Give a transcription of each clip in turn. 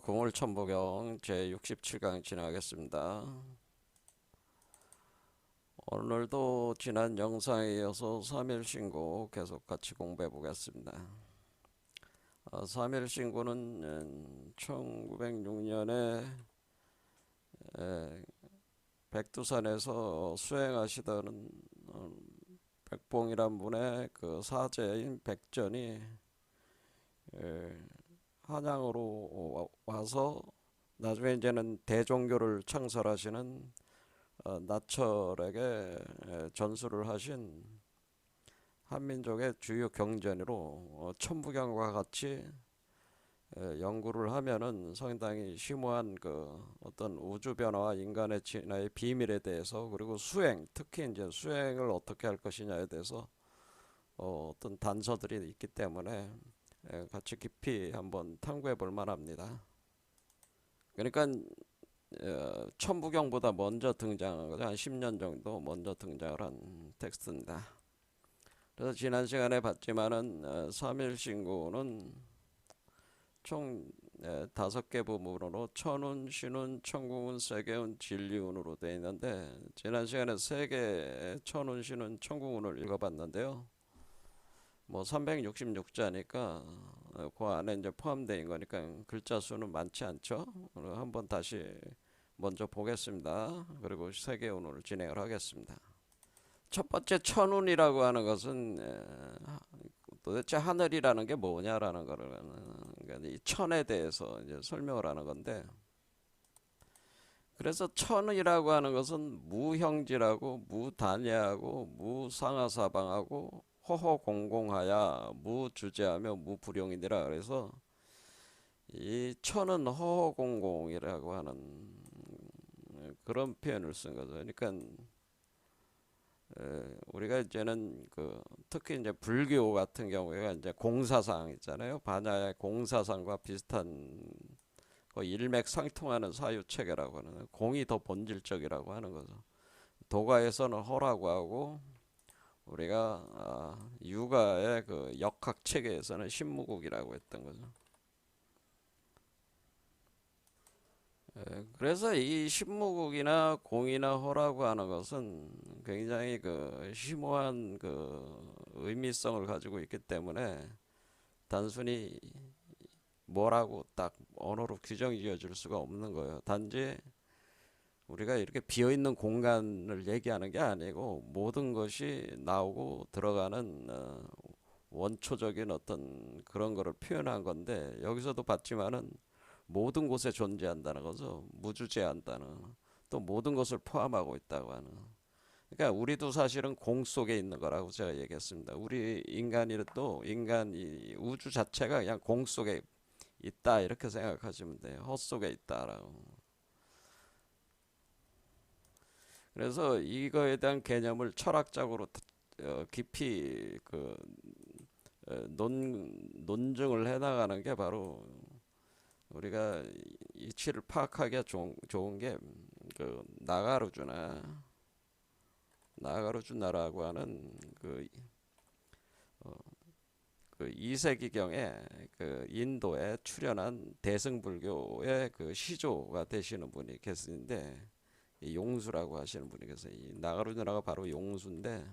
공울천부경 제67강 진행하겠습니다. 오늘도 지난 영상에 이어서 3.1신고 계속 같이 공부해 보겠습니다. 3.1신고는 1906년에 백두산에서 수행하시던 백봉이란 분의 그 사제인 백전이 한양으로 와서 나중에 이제는 대종교를 창설하시는 나철에게 전수를 하신 한민족의 주요 경전으로 천부경과 같이 연구를 하면은 상당히 심오한 그 어떤 우주 변화와 인간의 진화의 비밀에 대해서, 그리고 수행, 특히 이제 수행을 어떻게 할 것이냐에 대해서 어떤 단서들이 있기 때문에 같이 깊이 한번 탐구해 볼 만합니다. 그러니까 천부경보다 먼저 등장한 거죠. 한 10년 정도 먼저 등장을 한 텍스트입니다. 그래서 지난 시간에 봤지만은 3.1신고는 총 5개 부문으로 천운, 신운, 천궁운, 세계운, 진리운으로 되어 있는데, 지난 시간에 3개 천운, 신운, 천궁운을 읽어봤는데요. 뭐 366자니까 그 안에 이제 포함되어 있는 거니까 글자 수는 많지 않죠. 한번 다시 먼저 보겠습니다. 그리고 세계운을 진행을 하겠습니다. 첫 번째 천운이라고 하는 것은 도대체 하늘이라는 게 뭐냐라는 거를, 그러니까 이 천에 대해서 이제 설명을 하는 건데, 그래서 천이라고 하는 것은 무형질하고 무단예하고 무상하사방하고 허허공공하야 무주제하며 무불용이니라. 그래서 이 천은 허허공공이라고 하는 그런 표현을 쓴 거죠. 그러니까 우리가 이제는 그 특히 이제 불교 같은 경우에 이제 공사상 있잖아요. 반야의 공사상과 비슷한 그 일맥상통하는 사유체계라고 하는, 공이 더 본질적이라고 하는 거죠. 도가에서는 허라고 하고, 우리가 유가의 그 역학 체계에서는 신무국이라고 했던 거죠. 그래서 이 신무국이나 공이나 허라고 하는 것은 굉장히 그 심오한 그 의미성을 가지고 있기 때문에 단순히 뭐라고 딱 언어로 규정 지어줄 수가 없는 거예요. 단지 우리가 이렇게 비어있는 공간을 얘기하는 게 아니고 모든 것이 나오고 들어가는 원초적인 어떤 그런 거를 표현한 건데, 여기서도 봤지만은 모든 곳에 존재한다는 거죠. 무주제한다는, 또 모든 것을 포함하고 있다고 하는. 그러니까 우리도 사실은 공 속에 있는 거라고 제가 얘기했습니다. 우리 인간이도, 인간 이 우주 자체가 그냥 공 속에 있다 이렇게 생각하시면 돼요. 헛 속에 있다라고. 그래서 이거에 대한 개념을 철학적으로 깊이 그 논증을 해나가는 게 바로 우리가 이치를 파악하기가 좋은 게 그 나가르주나라고 하는 그 2세기경에 그 인도에 출현한 대승불교의 그 시조가 되시는 분이 계시는데, 이 용수라고 하시는 분이 계세요. 이 나가르주나라가 바로 용수인데,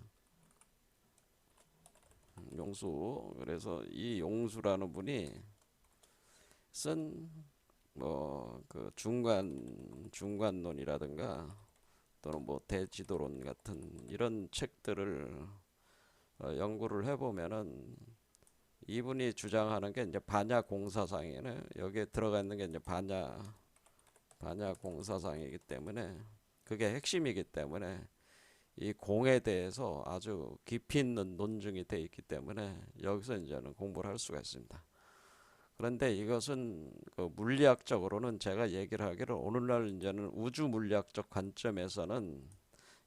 용수. 그래서 이 용수라는 분이 쓴 뭐 그 중관론이라든가 또는 뭐 대지도론 같은 이런 책들을 연구를 해보면은 이분이 주장하는 게 이제 반야 공사상이네. 여기에 들어가 있는 게 이제 반야 공사상이기 때문에, 그게 핵심이기 때문에 이 공에 대해서 아주 깊이 있는 논증이 되어 있기 때문에 여기서 이제는 공부를 할 수가 있습니다. 그런데 이것은 그 물리학적으로는 제가 얘기를 하기를, 오늘날 이제는 우주 물리학적 관점에서는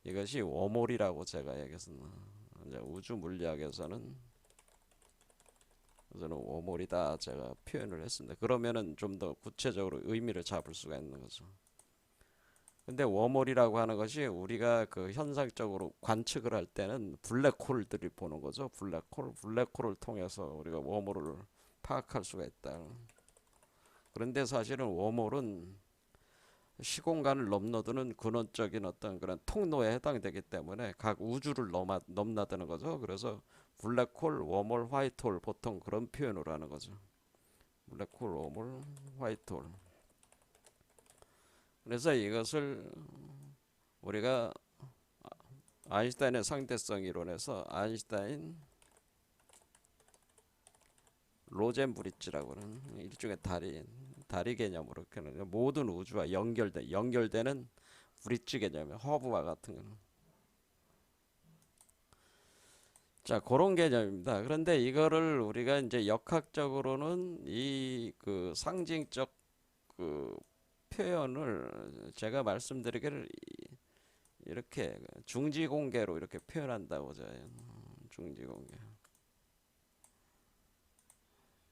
이것이 워몰이라고 제가 얘기했습니다. 이제 우주 물리학에서는 저는 워몰이다 제가 표현을 했습니다. 그러면은 좀 더 구체적으로 의미를 잡을 수가 있는 거죠. 근데 워몰이라고 하는 것이 우리가 그 현상적으로 관측을 할 때는 블랙홀들이 보는 거죠. 블랙홀을 통해서 우리가 워몰을 파악할 수가 있다. 그런데 사실은 웜홀은 시공간을 넘나드는 근원적인 어떤 그런 통로에 해당되기 때문에 각 우주를 넘나드는 거죠. 그래서 블랙홀, 웜홀, 화이트홀 보통 그런 표현을 하는 거죠. 블랙홀, 웜홀, 화이트홀. 그래서 이것을 우리가 아인슈타인의 상대성 이론에서 아인슈타인 로젠 브릿지라고 하는 일종의 다리 개념으로 모든 우주와 연결되는 브릿지 개념이 허브와 같은 거는. 자, 그런 개념입니다. 그런데 이거를 우리가 이제 역학적으로는 이 그 상징적 그 표현을 제가 말씀드리기를 이렇게 중지공계로 이렇게 표현한다고 저요. 중지공계.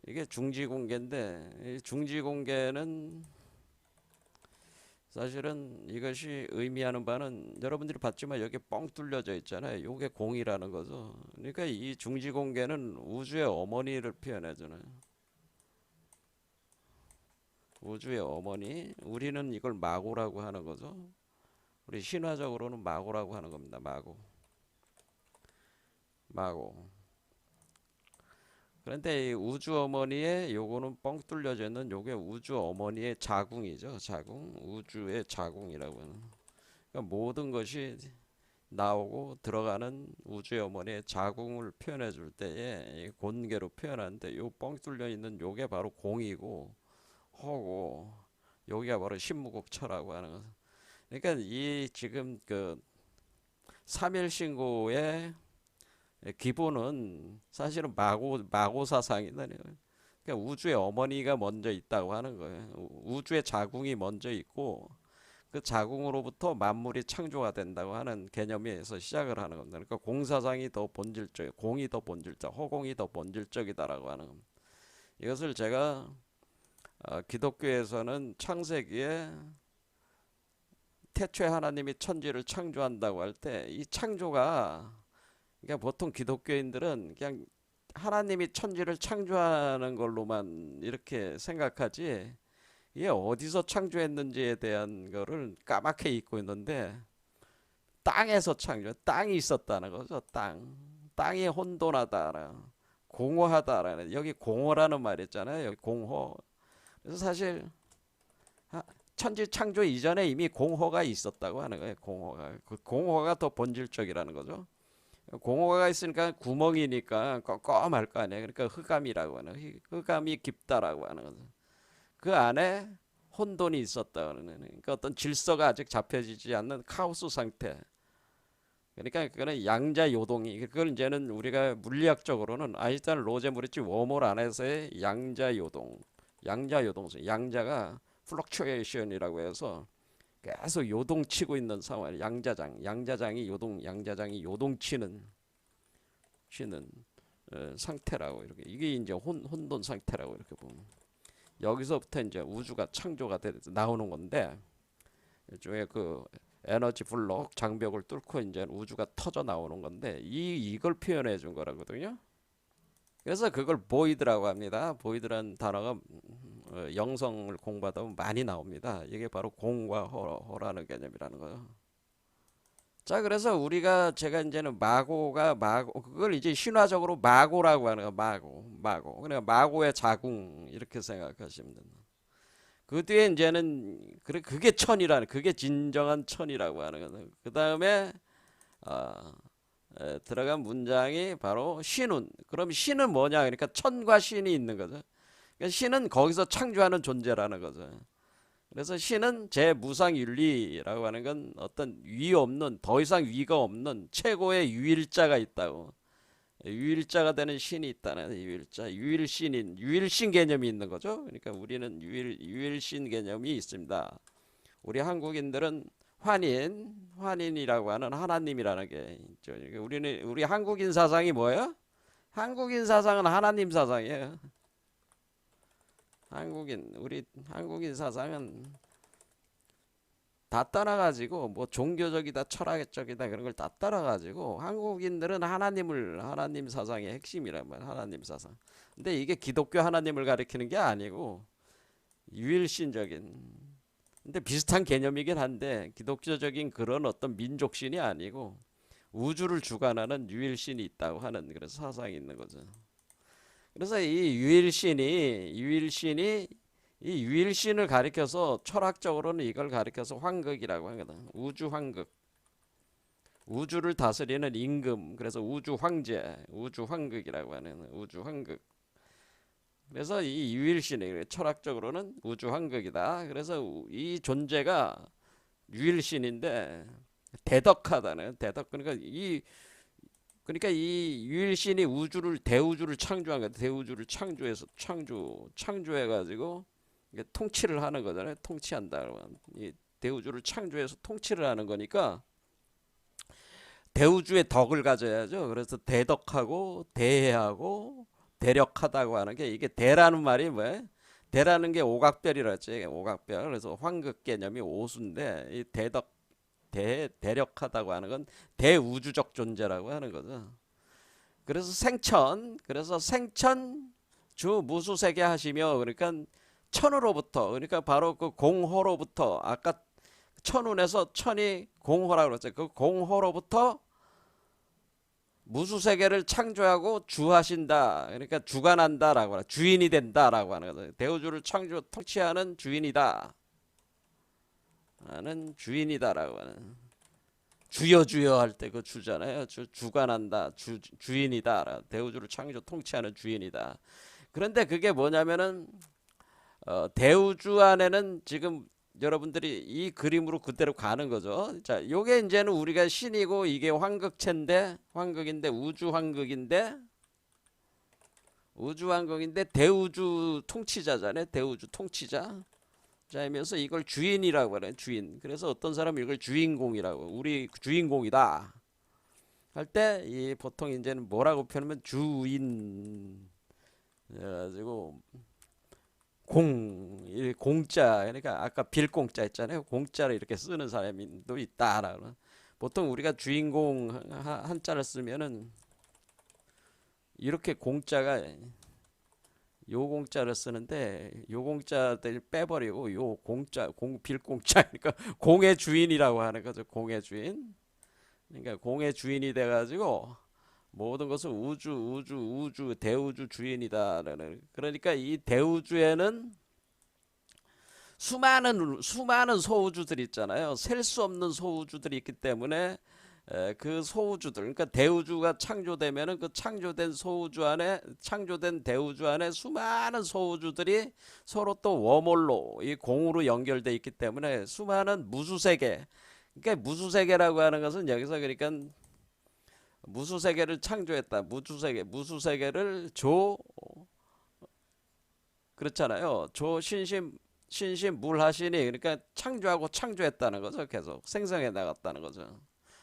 이게 중지공계인데 이 중지공계는 사실은 이것이 의미하는 바는 여러분들이 봤지만 여기 뻥 뚫려져 있잖아요. 요게 공이라는 거죠. 그러니까 이 중지공계는 우주의 어머니를 표현하잖아요. 우주의 어머니. 우리는 이걸 마고라고 하는 거죠. 우리 신화적으로는 마고라고 하는 겁니다. 마고. 그런데 이 우주 어머니의 요거는 뻥 뚫려져 있는 요게 우주 어머니의 자궁이죠. 자궁. 우주의 자궁이라고 하는. 그러니까 모든 것이 나오고 들어가는 우주의 어머니의 자궁을 표현해 줄 때에 곤계로 표현하는데 요 뻥 뚫려 있는 요게 바로 공이고 허고 여기가 바로 신무국처라고 하는 거. 그러니까 이 지금 그 삼일신고의 기본은 사실은 마고 사상이다. 그러니까 우주의 어머니가 먼저 있다고 하는 거예요. 우주의 자궁이 먼저 있고 그 자궁으로부터 만물이 창조가 된다고 하는 개념에서 시작을 하는 겁니다. 그러니까 공사상이 더 본질적, 공이 더 본질적, 허공이 더 본질적이다라고 하는 겁니다. 이것을 제가 기독교에서는 창세기에 태초에 하나님이 천지를 창조한다고 할 때 이 창조가 그러니까 보통 기독교인들은 그냥 하나님이 천지를 창조하는 걸로만 이렇게 생각하지 이게 어디서 창조했는지에 대한 거를 까맣게 잊고 있는데 땅에서 땅이 있었다는 거죠. 땅이 혼돈하다, 공허하다라는 여기 공허라는 말 있잖아요. 여기 공허. 그래서 사실 천지 창조 이전에 이미 공허가 있었다고 하는 거예요. 공허가. 그 공허가 더 본질적이라는 거죠. 공허가 있으니까 구멍이니까 껌껌할 거 아니에요. 그러니까 흑암이라고 하는 흑암이 깊다라고 하는 거죠. 그 안에 혼돈이 있었다는 그러니까 어떤 질서가 아직 잡혀지지 않는 카오스 상태. 그러니까 그거는 양자 요동이 그걸 이제는 우리가 물리학적으로는 아인슈타인 로제 브릿지 웜홀 안에서의 양자 요동성. 양자가 플럭추에이션이라고 해서 계속 요동치고 있는 상황. 양자장이 요동치는 상태라고 이렇게 이게 이제 혼돈 상태라고 이렇게 보면 여기서부터 이제 우주가 창조가 나오는 건데 일종의 그 에너지 블록 장벽을 뚫고 이제 우주가 터져 나오는 건데 이걸 표현해 준 거라거든요. 그래서 그걸 보이드라고 합니다. 보이드라는 단어가 영성을 공부하다 보면 많이 나옵니다. 이게 바로 공과 허라는 개념이라는 거예요. 자, 그래서 제가 이제는 마고 그걸 이제 신화적으로 마고라고 하는 거 마고. 그러니까 마고의 자궁 이렇게 생각하시면 됩니다. 그 뒤에 이제는 그게 천이라는 그게 진정한 천이라고 하는 거예요. 그 다음에 들어간 문장이 바로 신운. 그럼 신은 뭐냐? 그러니까 천과 신이 있는 거죠. 그러니까 신은 거기서 창조하는 존재라는 거죠. 그래서 신은 제무상윤리라고 하는 건 어떤 더 이상 위가 없는 최고의 유일자가 있다고. 유일자가 되는 신이 있다는 유일자, 유일신 개념이 있는 거죠. 그러니까 우리는 유일신 개념이 있습니다. 우리 한국인들은 환인이라고 하는 하나님이라는 게 있죠. 우리 한국인 사상이 뭐예요? 한국인 사상은 하나님 사상이에요. 우리 한국인 사상은 다 떠나가지고 뭐 종교적이다 철학적이다 그런 걸 다 떠나가지고 한국인들은 하나님 사상의 핵심이란 말이야. 하나님 사상. 근데 이게 기독교 하나님을 가리키는 게 아니고 유일신적인, 근데 비슷한 개념이긴 한데 기독교적인 그런 어떤 민족신이 아니고 우주를 주관하는 유일신이 있다고 하는 그래서 사상이 있는 거죠. 그래서 이 유일신이 이 유일신을 가리켜서 철학적으로는 이걸 가리켜서 황극이라고 하거든. 우주 황극. 우주를 다스리는 임금. 그래서 우주 황제, 우주 황극이라고 하는 우주 황극. 그래서 이 유일신이 철학적으로는 우주 황극이다. 그래서 이 존재가 유일신인데 대덕하다는 대덕 그러니까 이 유일신이 우주를 대우주를 창조한 거야. 대우주를 창조해서 창조해 가지고 통치를 하는 거잖아요. 통치한다. 이 대우주를 창조해서 통치를 하는 거니까 대우주의 덕을 가져야죠. 그래서 대덕하고 대해하고 대력하다고 하는 게 이게 대라는 말이 뭐예요? 대라는 게 오각별이라 했지. 오각별. 그래서 황극 개념이 오수인데 이 대력하다고 하는 건 대우주적 존재라고 하는 거죠. 그래서 생천 주 무수세계 하시며 그러니까 천으로부터 그러니까 바로 그 공호로부터 아까 천운에서 천이 공호라고 그랬죠. 그 공호로부터 무수세계를 창조하고 주하신다. 그러니까 주관한다라고 하는 주인이 된다라고 하는 거죠. 대우주를 창조 통치하는 주인이다. 하는 주인이다라고 하는 주여 할 때 그 주잖아요. 주관한다. 주인이다. 대우주를 창조 통치하는 주인이다. 그런데 그게 뭐냐면은 대우주 안에는 지금 여러분들이 이 그림으로 그대로 가는 거죠. 자, 요게 이제는 우리가 신이고 이게 황극인데 우주 황극인데 대우주 통치자잖아요. 대우주 통치자. 자이면서 이걸 주인이라고 하는 주인. 그래서 어떤 사람은 이걸 주인공이라고 우리 주인공이다 할 때 이 보통 이제는 뭐라고 표현하면 주인 그래가지고 공자 그러니까 아까 빌공자 했잖아요. 공자를 이렇게 쓰는 사람도 있다라고. 보통 우리가 주인공 한자를 쓰면은 이렇게 공자가 요 공자를 쓰는데 요 공자들 빼버리고 요 공자 빌공자 그러니까 공의 주인이라고 하는 거죠. 공의 주인. 그러니까 공의 주인이 돼가지고 모든 것은 우주 대우주 주인이다라는. 그러니까 이 대우주에는 수많은 소우주들이 있잖아요. 셀 수 없는 소우주들이 있기 때문에 그 소우주들 그러니까 대우주가 창조되면은 그 창조된 대우주 안에 수많은 소우주들이 서로 또 워몰로 이 공으로 연결돼 있기 때문에 수많은 무수세계 그러니까 무수세계라고 하는 것은 여기서 그러니까 무수세계를 창조했다. 무수세계를 그렇잖아요. 신심 물하시니 그러니까 창조하고 창조했다는 거죠. 계속 생성해 나갔다는 거죠.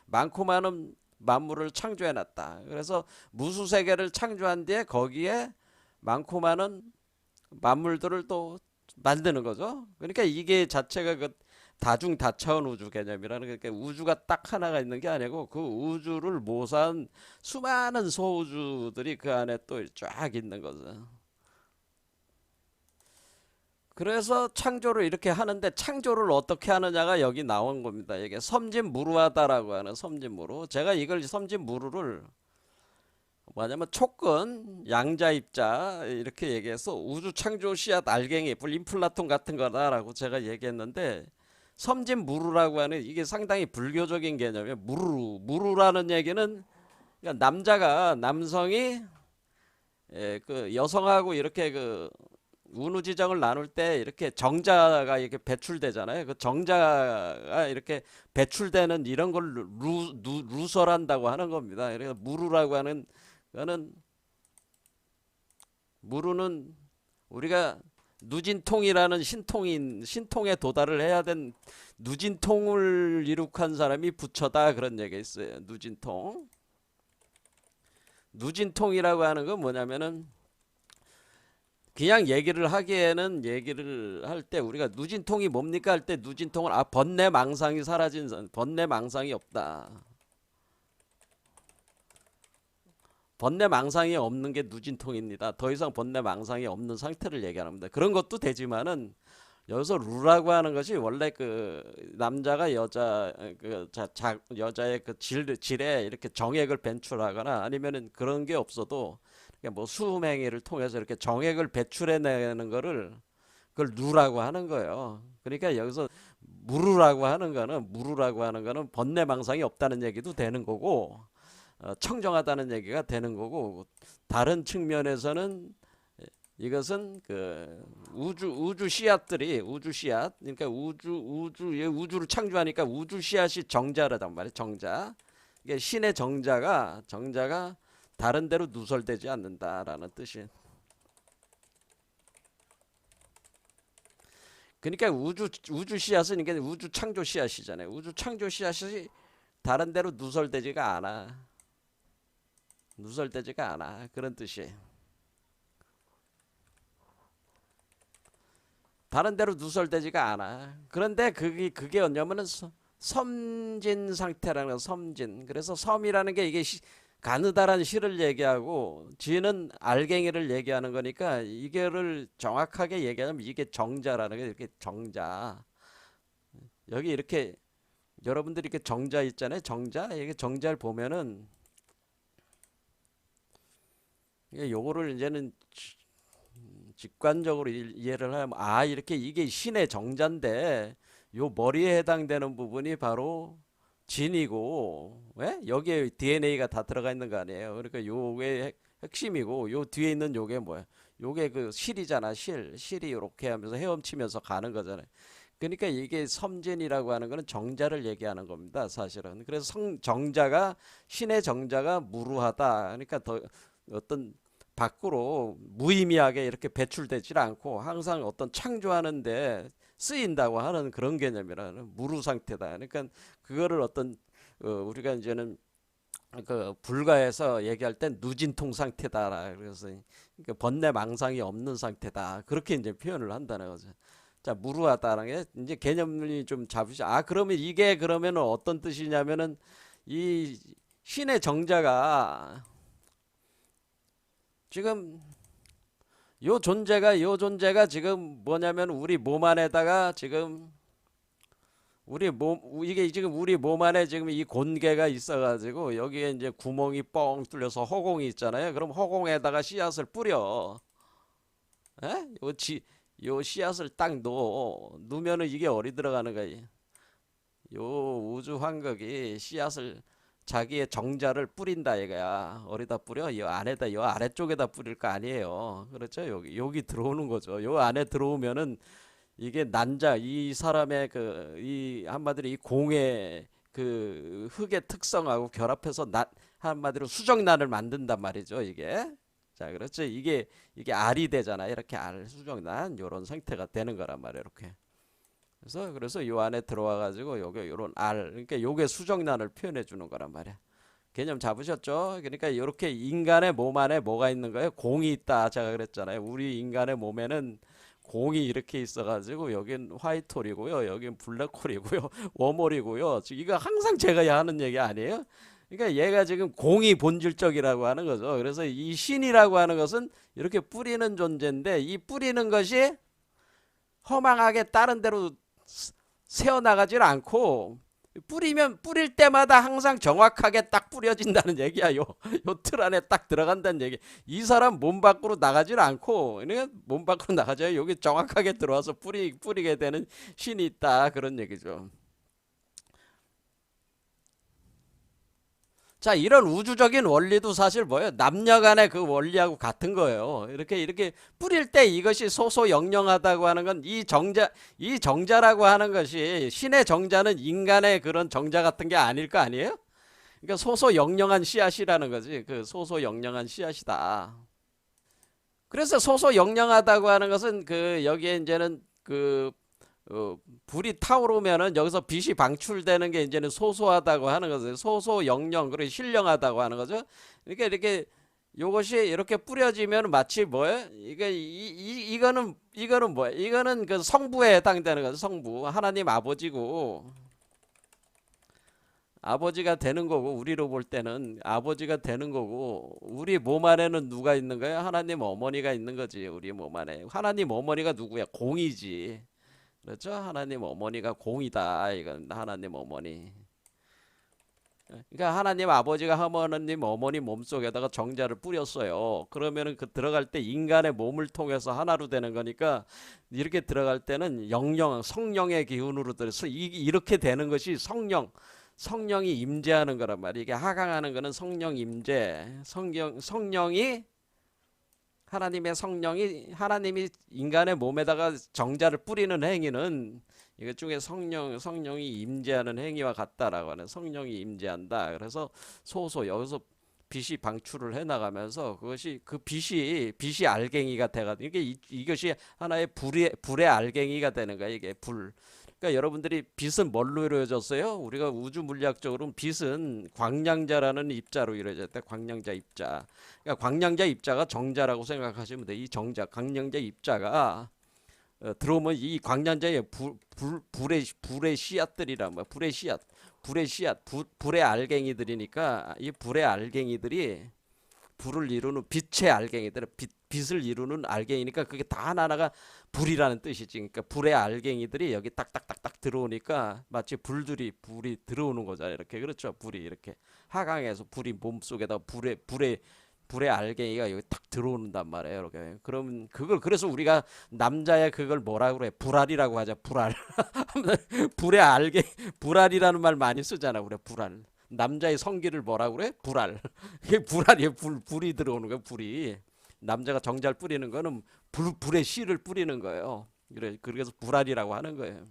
많고 많은 만물을 창조해 놨다. 그래서 무수세계를 창조한 뒤에 거기에 많고 많은 만물들을 또 만드는 거죠. 그러니까 이게 자체가 그 다차원 우주 개념이라는 게 그러니까 우주가 딱 하나가 있는 게 아니고 그 우주를 모사한 수많은 소우주들이 그 안에 또 쫙 있는 거죠. 그래서 창조를 이렇게 하는데 창조를 어떻게 하느냐가 여기 나온 겁니다. 이게 섬진무루하다라고 하는 섬진무루. 제가 이걸 섬진무루를 뭐냐면 촉근, 양자입자 이렇게 얘기해서 우주 창조 씨앗 알갱이, 인플라톤 같은 거다라고 제가 얘기했는데 섬진무루라고 하는 이게 상당히 불교적인 개념이에요. 무루라는 얘기는 그러니까 남성이 그 여성하고 이렇게 그 운우지정을 나눌 때 이렇게 정자가 이렇게 배출되잖아요. 그 정자가 이렇게 배출되는 이런 걸 루설한다고 하는 겁니다. 그래서 무루라고 하는 거는 무루는 우리가 누진통이라는 신통에 도달을 해야 된 누진통을 이룩한 사람이 부처다 그런 얘기가 있어요. 누진통이라고 하는 건 뭐냐면은 그냥 얘기를 할 때 우리가 누진통이 뭡니까 할 때 누진통은 번뇌망상이 사라진 번뇌망상이 없다. 번뇌망상이 없는 게 누진통입니다. 더 이상 번뇌망상이 없는 상태를 얘기하는 겁니다. 그런 것도 되지만은 여기서 루라고 하는 것이 원래 그 남자가 여자 여자의 그 질에 이렇게 정액을 배출하거나 아니면은 그런 게 없어도 그러니까 뭐 수음행위를 통해서 이렇게 정액을 배출해내는 거를 그걸 루라고 하는 거예요. 그러니까 여기서 무루라고 하는 거는 번뇌망상이 없다는 얘기도 되는 거고 청정하다는 얘기가 되는 거고 다른 측면에서는 이것은 그 우주 씨앗들이 우주 씨앗 그러니까 우주를 창조하니까 우주 씨앗이 정자라단 말이에요. 정자. 이게 신의 정자가 다른 데로 누설되지 않는다라는 뜻이. 그러니까 우주 씨앗은 이게 우주 창조 씨앗이잖아요. 우주 창조 씨앗이 다른 데로 누설되지가 않아. 누설되지가 않아. 그런 뜻이. 다른 데로 누설되지가 않아. 그런데 그게 뭐냐면은 섬진 상태라는 거, 섬진. 그래서 섬이라는 게 이게 가느다란 시를 얘기하고 지는 알갱이를 얘기하는 거니까 이게를 정확하게 얘기하면 이게 정자라는 게 이렇게 정자. 여기 이렇게 여러분들이 이렇게 정자 있잖아요. 정자. 이게 정자를 보면은 이게 요거를 이제는 직관적으로 이해를 하면 이렇게 이게 신의 정자인데 요 머리에 해당되는 부분이 바로 진이고 왜? 여기에 DNA가 다 들어가 있는 거 아니에요. 그러니까 요게 핵심이고 요 뒤에 있는 요게 뭐야? 요게 그 실이잖아. 실이 이렇게 하면서 헤엄치면서 가는 거잖아요. 그러니까 이게 섬진이라고 하는 거는 정자를 얘기하는 겁니다. 사실은. 그래서 정자가 신의 정자가 무루하다. 그러니까 더 어떤 밖으로 무의미하게 이렇게 배출되질 않고 항상 어떤 창조하는데 쓰인다고 하는 그런 개념이라는 무루 상태다. 그러니까 그거를 어떤 우리가 이제는 그 불가에서 얘기할 땐 누진통 상태다. 그래서 그러니까 번뇌 망상이 없는 상태다. 그렇게 이제 표현을 한다는 거죠. 자, 무루하다라는 게 이제 개념이 좀 잡으시죠. 그러면 이게 그러면 어떤 뜻이냐면은 이 신의 정자가 지금 요 존재가 지금 뭐냐면 우리 몸 안에다가 지금 이게 지금 우리 몸 안에 지금 이 공개가 있어가지고 여기에 이제 구멍이 뻥 뚫려서 허공이 있잖아요. 그럼 허공에다가 씨앗을 뿌려. 에? 요 씨앗을 딱 놓으면은 이게 어디 들어가는 거야? 요 우주 환각이 씨앗을 자기의 정자를 뿌린다 이거야. 어디다 뿌려? 요 아래쪽에다 뿌릴 거 아니에요. 그렇죠? 여기 들어오는 거죠. 요 안에 들어오면은 이게 이 사람의 이 한마디로 이 공의 그 흙의 특성하고 결합해서 한마디로 수정란을 만든단 말이죠. 이게. 자, 그렇죠. 이게 알이 되잖아. 이렇게 수정란 요런 상태가 되는 거란 말이에요. 이렇게. 그래서 요 안에 들어와 가지고 요게 요런 그러니까 요게 수정란을 표현해 주는 거란 말이야. 개념 잡으셨죠? 그러니까 이렇게 인간의 몸 안에 뭐가 있는 거예요? 공이 있다. 제가 그랬잖아요. 우리 인간의 몸에는 공이 이렇게 있어가지고 여긴 화이트홀이고요, 여긴 블랙홀이고요, 웜홀이고요. 이거 항상 제가 하는 얘기 아니에요? 그러니까 얘가 지금 공이 본질적이라고 하는 거죠. 그래서 이 신이라고 하는 것은 이렇게 뿌리는 존재인데 이 뿌리는 것이 허망하게 다른 데로 새어나가질 않고 뿌릴 때마다 항상 정확하게 딱 뿌려진다는 얘기야. 요 틀 안에 딱 들어간다는 얘기. 이 사람 몸 밖으로 나가질 않고, 그러니까 몸 밖으로 나가죠. 여기 정확하게 들어와서 뿌리게 되는 신이 있다. 그런 얘기죠. 자, 이런 우주적인 원리도 사실 뭐예요? 남녀 간의 그 원리하고 같은 거예요. 이렇게 뿌릴 때 이것이 소소영령하다고 하는 건 이 정자라고 하는 것이 신의 정자는 인간의 그런 정자 같은 게 아닐 거 아니에요? 그러니까 소소영령한 씨앗이라는 거지. 그 소소영령한 씨앗이다. 그래서 소소영령하다고 하는 것은 여기에 이제는 불이 타오르면은 여기서 빛이 방출되는 게 이제는 소소하다고 하는 거죠. 소소영령 그리고 신령하다고 하는 거죠. 그러니까 이렇게 요것이 이렇게 뿌려지면 마치 뭐예요? 이거는 뭐야? 이거는 그 성부에 해당되는 거죠. 성부 하나님 아버지고 아버지가 되는 거고 우리로 볼 때는 아버지가 되는 거고 우리 몸 안에는 누가 있는 거야? 하나님 어머니가 있는 거지. 우리 몸 안에 하나님 어머니가 누구야? 공이지. 그렇죠? 하나님 어머니가 공이다. 이건 하나님 어머니. 그러니까 하나님 아버지가 하나님 어머니 몸속에다가 정자를 뿌렸어요. 그러면은 그 들어갈 때 인간의 몸을 통해서 하나로 되는 거니까 이렇게 들어갈 때는 영영 성령의 기운으로 들어서 이렇게 되는 것이 성령이 임재하는 거란 말이에요. 이게 하강하는 거는 성령 임재, 성령이 하나님의 성령이 하나님이 인간의 몸에다가 정자를 뿌리는 행위는 이것 중에 성령이 임재하는 행위와 같다라고 하는 성령이 임재한다. 그래서 소소 여기서 빛이 방출을 해 나가면서 그것이 그 빛이 알갱이가 돼가지고 이것이 하나의 불의 알갱이가 되는 거야. 이게 불. 그러니까 여러분들이 빛은 뭘로 이루어졌어요? 우리가 우주 물리학적으로는 빛은 광량자라는 입자로 이루어졌대. 광량자 입자. 그러니까 광량자 입자가 정자라고 생각하시면 돼. 이 정자, 광량자 입자가 들어오면 이 광량자의 불의 씨앗들이란 말이야. 불의 씨앗, 불의 알갱이들이니까 이 불의 알갱이들이 불을 이루는 빛의 알갱이들, 빛을 이루는 알갱이니까 그게 다 하나하나가 불이라는 뜻이지. 그러니까 불의 알갱이들이 여기 딱딱딱딱 들어오니까 마치 불이 들어오는 거잖아요. 이렇게 그렇죠. 불이 이렇게 하강해서 불이 몸 속에다 불의 알갱이가 여기 탁 들어오는단 말이에요. 이렇게. 그럼 그걸 그래서 우리가 남자의 그걸 뭐라고 그래? 불알이라고 하자. 불알. 불의 불알이라는 말 많이 쓰잖아. 우리 불알. 남자의 성기를 뭐라고 그래? 불알. 이게 불알이에요. 불이 들어오는 거야. 불이. 남자가 정잘 뿌리는 거는 불의 씨를 뿌리는 거예요. 그래서 불알이라고 하는 거예요.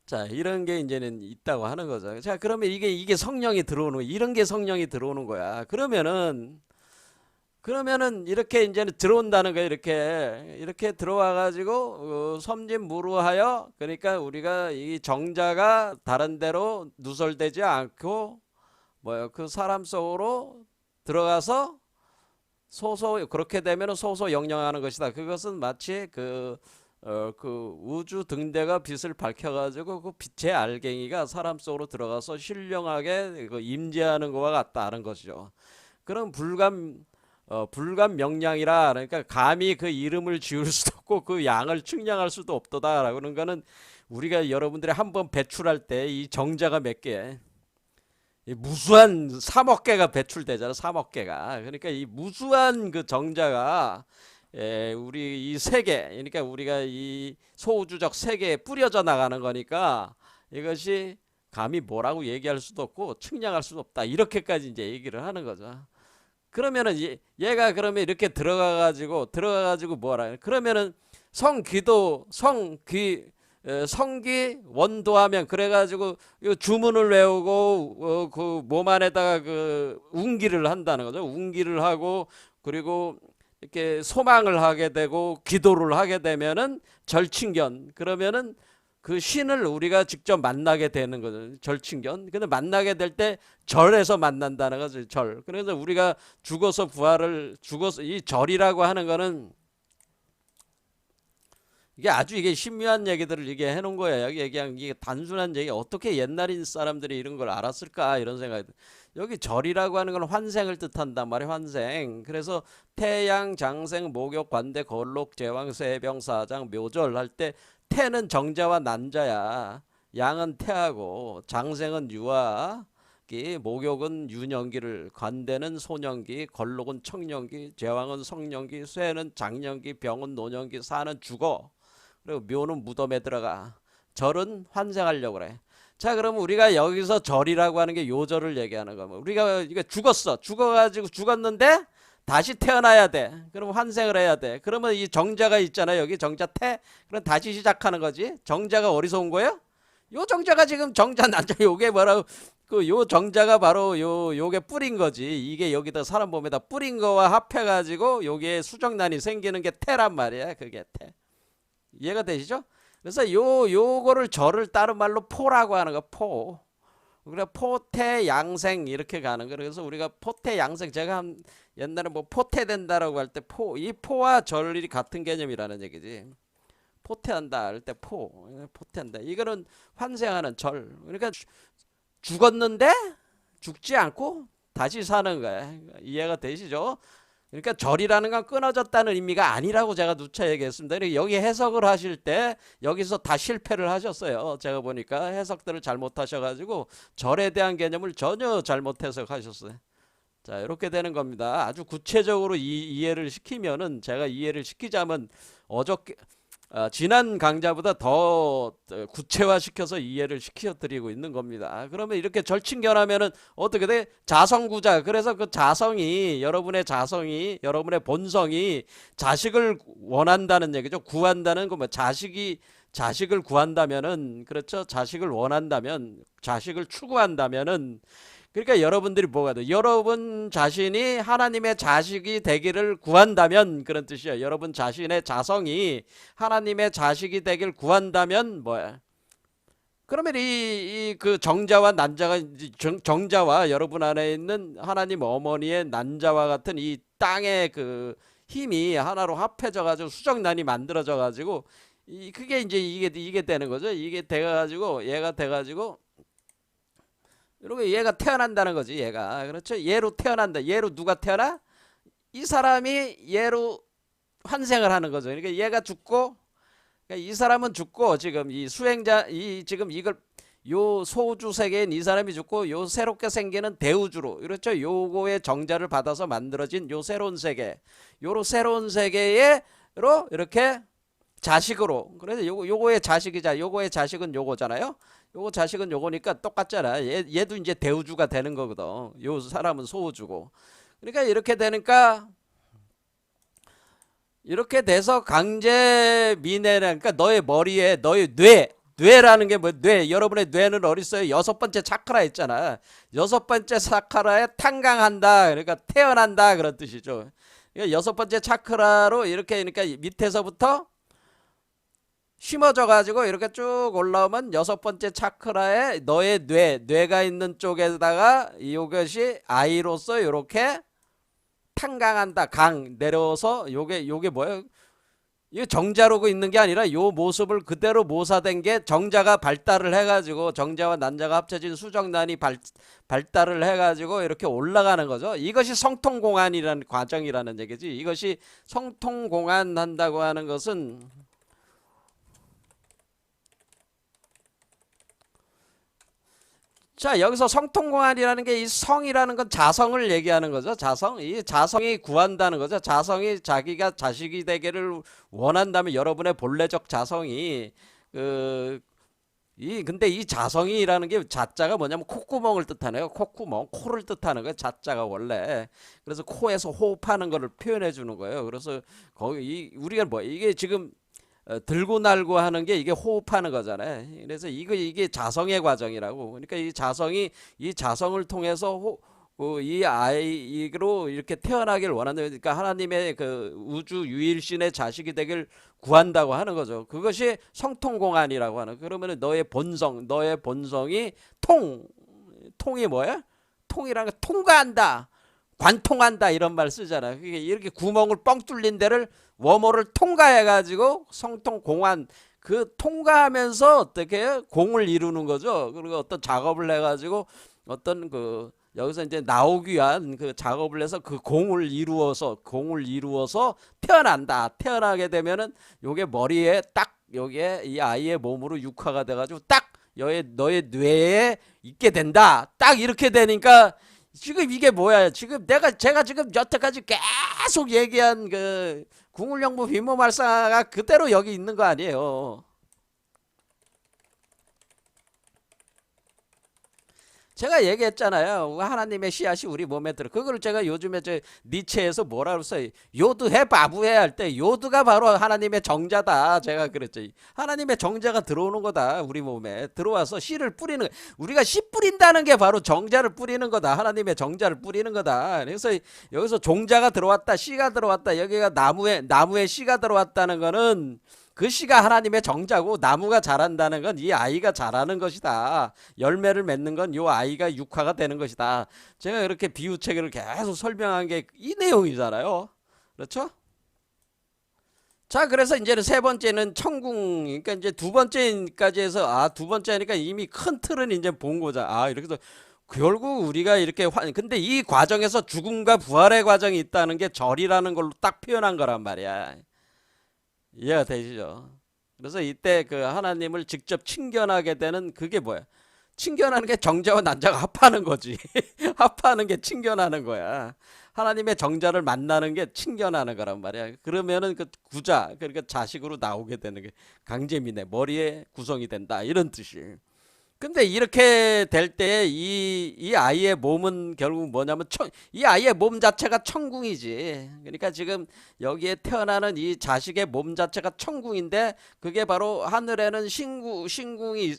자, 이런 게 이제는 있다고 하는 거죠. 자, 그러면 이게 성령이 들어오는 거야. 이런 게 성령이 들어오는 거야. 그러면은 이렇게 이제는 들어온다는 거예요. 이렇게 들어와 가지고 섬진무루하여, 그러니까 우리가 이 정자가 다른 데로 누설되지 않고 뭐요? 그 사람 속으로 들어가서 그렇게 되면 소소 영영하는 것이다. 그것은 마치 그 우주 등대가 빛을 밝혀가지고 그 빛의 알갱이가 사람 속으로 들어가서 신령하게 임재하는 것과 같다는 것이죠. 그럼 불감 명량이라, 그러니까 감히 그 이름을 지을 수도 없고 그 양을 측량할 수도 없도다라고 하는 거는 우리가 여러분들이 한번 배출할 때 이 정자가 몇 개, 무수한 3억 개가 배출되잖아. 3억 개가. 그러니까 이 무수한 그 정자가 우리 이 세계, 그러니까 우리가 이 소우주적 세계에 뿌려져 나가는 거니까 이것이 감히 뭐라고 얘기할 수도 없고 측량할 수도 없다. 이렇게까지 이제 얘기를 하는 거죠. 그러면은 얘가 그러면 이렇게 들어가가지고 뭐라? 그러면은 성기 원도하면, 그래가지고 주문을 외우고 그 몸 안에다가 그 운기를 한다는 거죠. 운기를 하고 그리고 이렇게 소망을 하게 되고 기도를 하게 되면은 절친견, 그러면은 그 신을 우리가 직접 만나게 되는 거죠. 절친견. 근데 만나게 될 때 절에서 만난다는 거죠. 절. 그래서 우리가 죽어서 이 절이라고 하는 거는 이게 신묘한 얘기들을 이게 해놓은 거예요. 이게 단순한 얘기, 어떻게 옛날인 사람들이 이런 걸 알았을까 이런 생각이. 여기 절이라고 하는 건 환생을 뜻한단 말이에요. 환생. 그래서 태양, 장생, 목욕, 관대, 걸록, 제왕, 세병, 사장, 묘절 할 때 태는 정자와 난자야. 양은 태하고, 장생은 유아, 목욕은 유년기를, 관대는 소년기, 걸록은 청년기, 제왕은 성년기, 쇠는 장년기, 병은 노년기, 사는 죽어. 그리고 묘는 무덤에 들어가. 절은 환생하려고 그래. 자, 그럼 우리가 여기서 절이라고 하는 게 요절을 얘기하는 거면, 우리가 이거 죽어가지고 죽었는데 다시 태어나야 돼. 그럼 환생을 해야 돼. 그러면 이 정자가 있잖아요. 여기 정자 태. 그럼 다시 시작하는 거지. 정자가 어디서 온 거예요? 요 정자가 지금 정자 난자, 요게 뭐라고, 요 정자가 바로 요게 뿌린 거지. 이게 여기다 사람 몸에다 뿌린 거와 합해가지고 요게 수정란이 생기는 게 태란 말이야. 그게 태. 이해가 되시죠? 그래서 요거를 절을 다른 말로 포라고 하는 거. 포. 그래, 포태 양생 이렇게 가는 거. 그래서 우리가 포태 양생, 제가 옛날에 뭐 포태된다라고 할 때 이 포와 절이 같은 개념이라는 얘기지. 포태한다 할 때 포태한다. 이거는 환생하는 절. 그러니까 죽었는데 죽지 않고 다시 사는 거야. 이해가 되시죠? 그러니까 절이라는 건 끊어졌다는 의미가 아니라고 제가 누차 얘기했습니다. 그러니까 여기 해석을 하실 때 여기서 다 실패를 하셨어요. 제가 보니까 해석들을 잘못하셔가지고 절에 대한 개념을 전혀 잘못 해석하셨어요. 자, 이렇게 되는 겁니다. 아주 구체적으로 이해를 시키면은, 제가 이해를 시키자면 어저께 지난 강좌보다 더 구체화시켜서 이해를 시켜드리고 있는 겁니다. 그러면 이렇게 절친결하면은 어떻게 돼? 자성구자. 그래서 그 자성이, 여러분의 자성이, 여러분의 본성이 자식을 원한다는 얘기죠. 구한다는 거, 뭐 자식을 구한다면은, 그렇죠. 자식을 원한다면, 자식을 추구한다면은, 그러니까 여러분들이 뭐가 돼? 여러분 자신이 하나님의 자식이 되기를 구한다면, 그런 뜻이에요. 여러분 자신의 자성이 하나님의 자식이 되길 구한다면 뭐야? 그러면 그 정자와 난자가, 정자와 여러분 안에 있는 하나님 어머니의 난자와 같은 이 땅의 그 힘이 하나로 합해져 가지고 수정란이 만들어져 가지고, 그게 이제 이게 되는 거죠. 이게 돼 가지고, 얘가 돼 가지고, 이렇게 얘가 태어난다는 거지. 얘가, 그렇죠. 얘로 태어난다. 얘로 누가 태어나? 이 사람이 얘로 환생을 하는 거죠. 그러니까 얘가 죽고, 그러니까 이 사람은 죽고, 지금 이 수행자, 지금 이걸, 요 소우주 세계인 이 사람이 죽고, 요 새롭게 생기는 대우주로, 그렇죠. 요거의 정자를 받아서 만들어진 요 새로운 세계, 요로 새로운 세계로 이렇게 자식으로, 그래서 요거의 자식이자, 요거의 자식은 요거잖아요. 요거 자식은 요거니까 똑같잖아. 얘도 이제 대우주가 되는 거거든. 요 사람은 소우주고. 그러니까 이렇게 되니까, 이렇게 돼서 강제 민회라는, 그러니까 너의 머리에, 너의 뇌라는 게 뭐, 여러분의 뇌는 어디 있어요? 여섯 번째 차크라 있잖아. 여섯 번째 차크라에 탕강한다. 그러니까 태어난다. 그런 뜻이죠. 그러니까 여섯 번째 차크라로 이렇게, 그러니까 밑에서부터 심어져 가지고 이렇게 쭉 올라오면 여섯 번째 차크라에 너의 뇌가 있는 쪽에다가 이것이 아이로서 이렇게 탕강한다. 강 내려서 요게 뭐예요? 이게 정자로고 있는 게 아니라 요 모습을 그대로 모사된 게 정자가 발달을 해가지고, 정자와 난자가 합쳐진 수정란이 발달을 해가지고 이렇게 올라가는 거죠. 이것이 성통공안이라는 과정이라는 얘기지. 이것이 성통공안 한다고 하는 것은, 자, 여기서 성통공안이라는 게, 이 성이라는 건 자성을 얘기하는 거죠. 자성. 이 자성이 구한다는 거죠. 자성이 자기가 자식이 되기를 원한다면, 여러분의 본래적 자성이, 근데 이 자성이라는 게 자자가 뭐냐면 콧구멍을 뜻하네요. 콧구멍, 코를 뜻하는 거예요. 자자가 원래. 그래서 코에서 호흡하는 거를 표현해 주는 거예요. 그래서 거기, 우리가 이게 지금 들고 날고 하는 게 이게 호흡하는 거잖아요. 그래서 이게 자성의 과정이라고. 그러니까 이 자성을 통해서 이 아이로 이렇게 태어나길 원한다. 그러니까 하나님의 그 우주 유일신의 자식이 되길 구한다고 하는 거죠. 그것이 성통공안이라고 하는. 그러면은 너의 본성이 통이 뭐야? 통이라는 게 통과한다. 관통한다, 이런 말 쓰잖아. 이렇게 구멍을 뻥 뚫린 데를, 워머를 통과해 가지고 성통공안, 그 통과하면서 어떻게 공을 이루는 거죠. 그리고 어떤 작업을 해 가지고 어떤 여기서 이제 나오기 위한 그 작업을 해서 그 공을 이루어서 태어난다. 태어나게 되면은 요게 머리에 딱, 요게 이 아이의 몸으로 육화가 돼 가지고 딱 너의 뇌에 있게 된다. 딱 이렇게 되니까, 지금 이게 뭐야? 지금 제가 지금 여태까지 계속 얘기한 그 궁울영부 빈모말사가 그대로 여기 있는 거 아니에요. 제가 얘기했잖아요. 하나님의 씨앗이 우리 몸에 들어. 그걸 제가 요즘에 니체에서 뭐라고 써요? 요드해 바부해 할 때, 요드가 바로 하나님의 정자다. 제가 그랬죠. 하나님의 정자가 들어오는 거다. 우리 몸에 들어와서 씨를 뿌리는, 우리가 씨 뿌린다는 게 바로 정자를 뿌리는 거다. 하나님의 정자를 뿌리는 거다. 그래서 여기서 종자가 들어왔다, 씨가 들어왔다, 여기가 나무에 씨가 들어왔다는 거는, 그 씨가 하나님의 정자고, 나무가 자란다는 건 이 아이가 자라는 것이다. 열매를 맺는 건 이 아이가 육화가 되는 것이다. 제가 이렇게 비유체계를 계속 설명한 게 이 내용이잖아요. 그렇죠? 자, 그래서 이제는 세 번째는 천궁. 그러니까 이제 두 번째까지 해서, 두 번째니까 이미 큰 틀은 이제 본 거죠. 이렇게 해서 결국 우리가 이렇게 근데 이 과정에서 죽음과 부활의 과정이 있다는 게 절이라는 걸로 딱 표현한 거란 말이야. 이해가 되시죠? 그래서 이때 그 하나님을 직접 친견하게 되는 그게 뭐야? 친견하는 게 정자와 난자가 합하는 거지. 합하는 게 친견하는 거야. 하나님의 정자를 만나는 게 친견하는 거란 말이야. 그러면은 그 구자, 그러니까 자식으로 나오게 되는 게 강제미네, 머리에 구성이 된다. 이런 뜻이. 근데 이렇게 될 때 이 아이의 몸은 결국 뭐냐면 이 아이의 몸 자체가 천궁이지. 그러니까 지금 여기에 태어나는 이 자식의 몸 자체가 천궁인데 그게 바로 하늘에는 신국이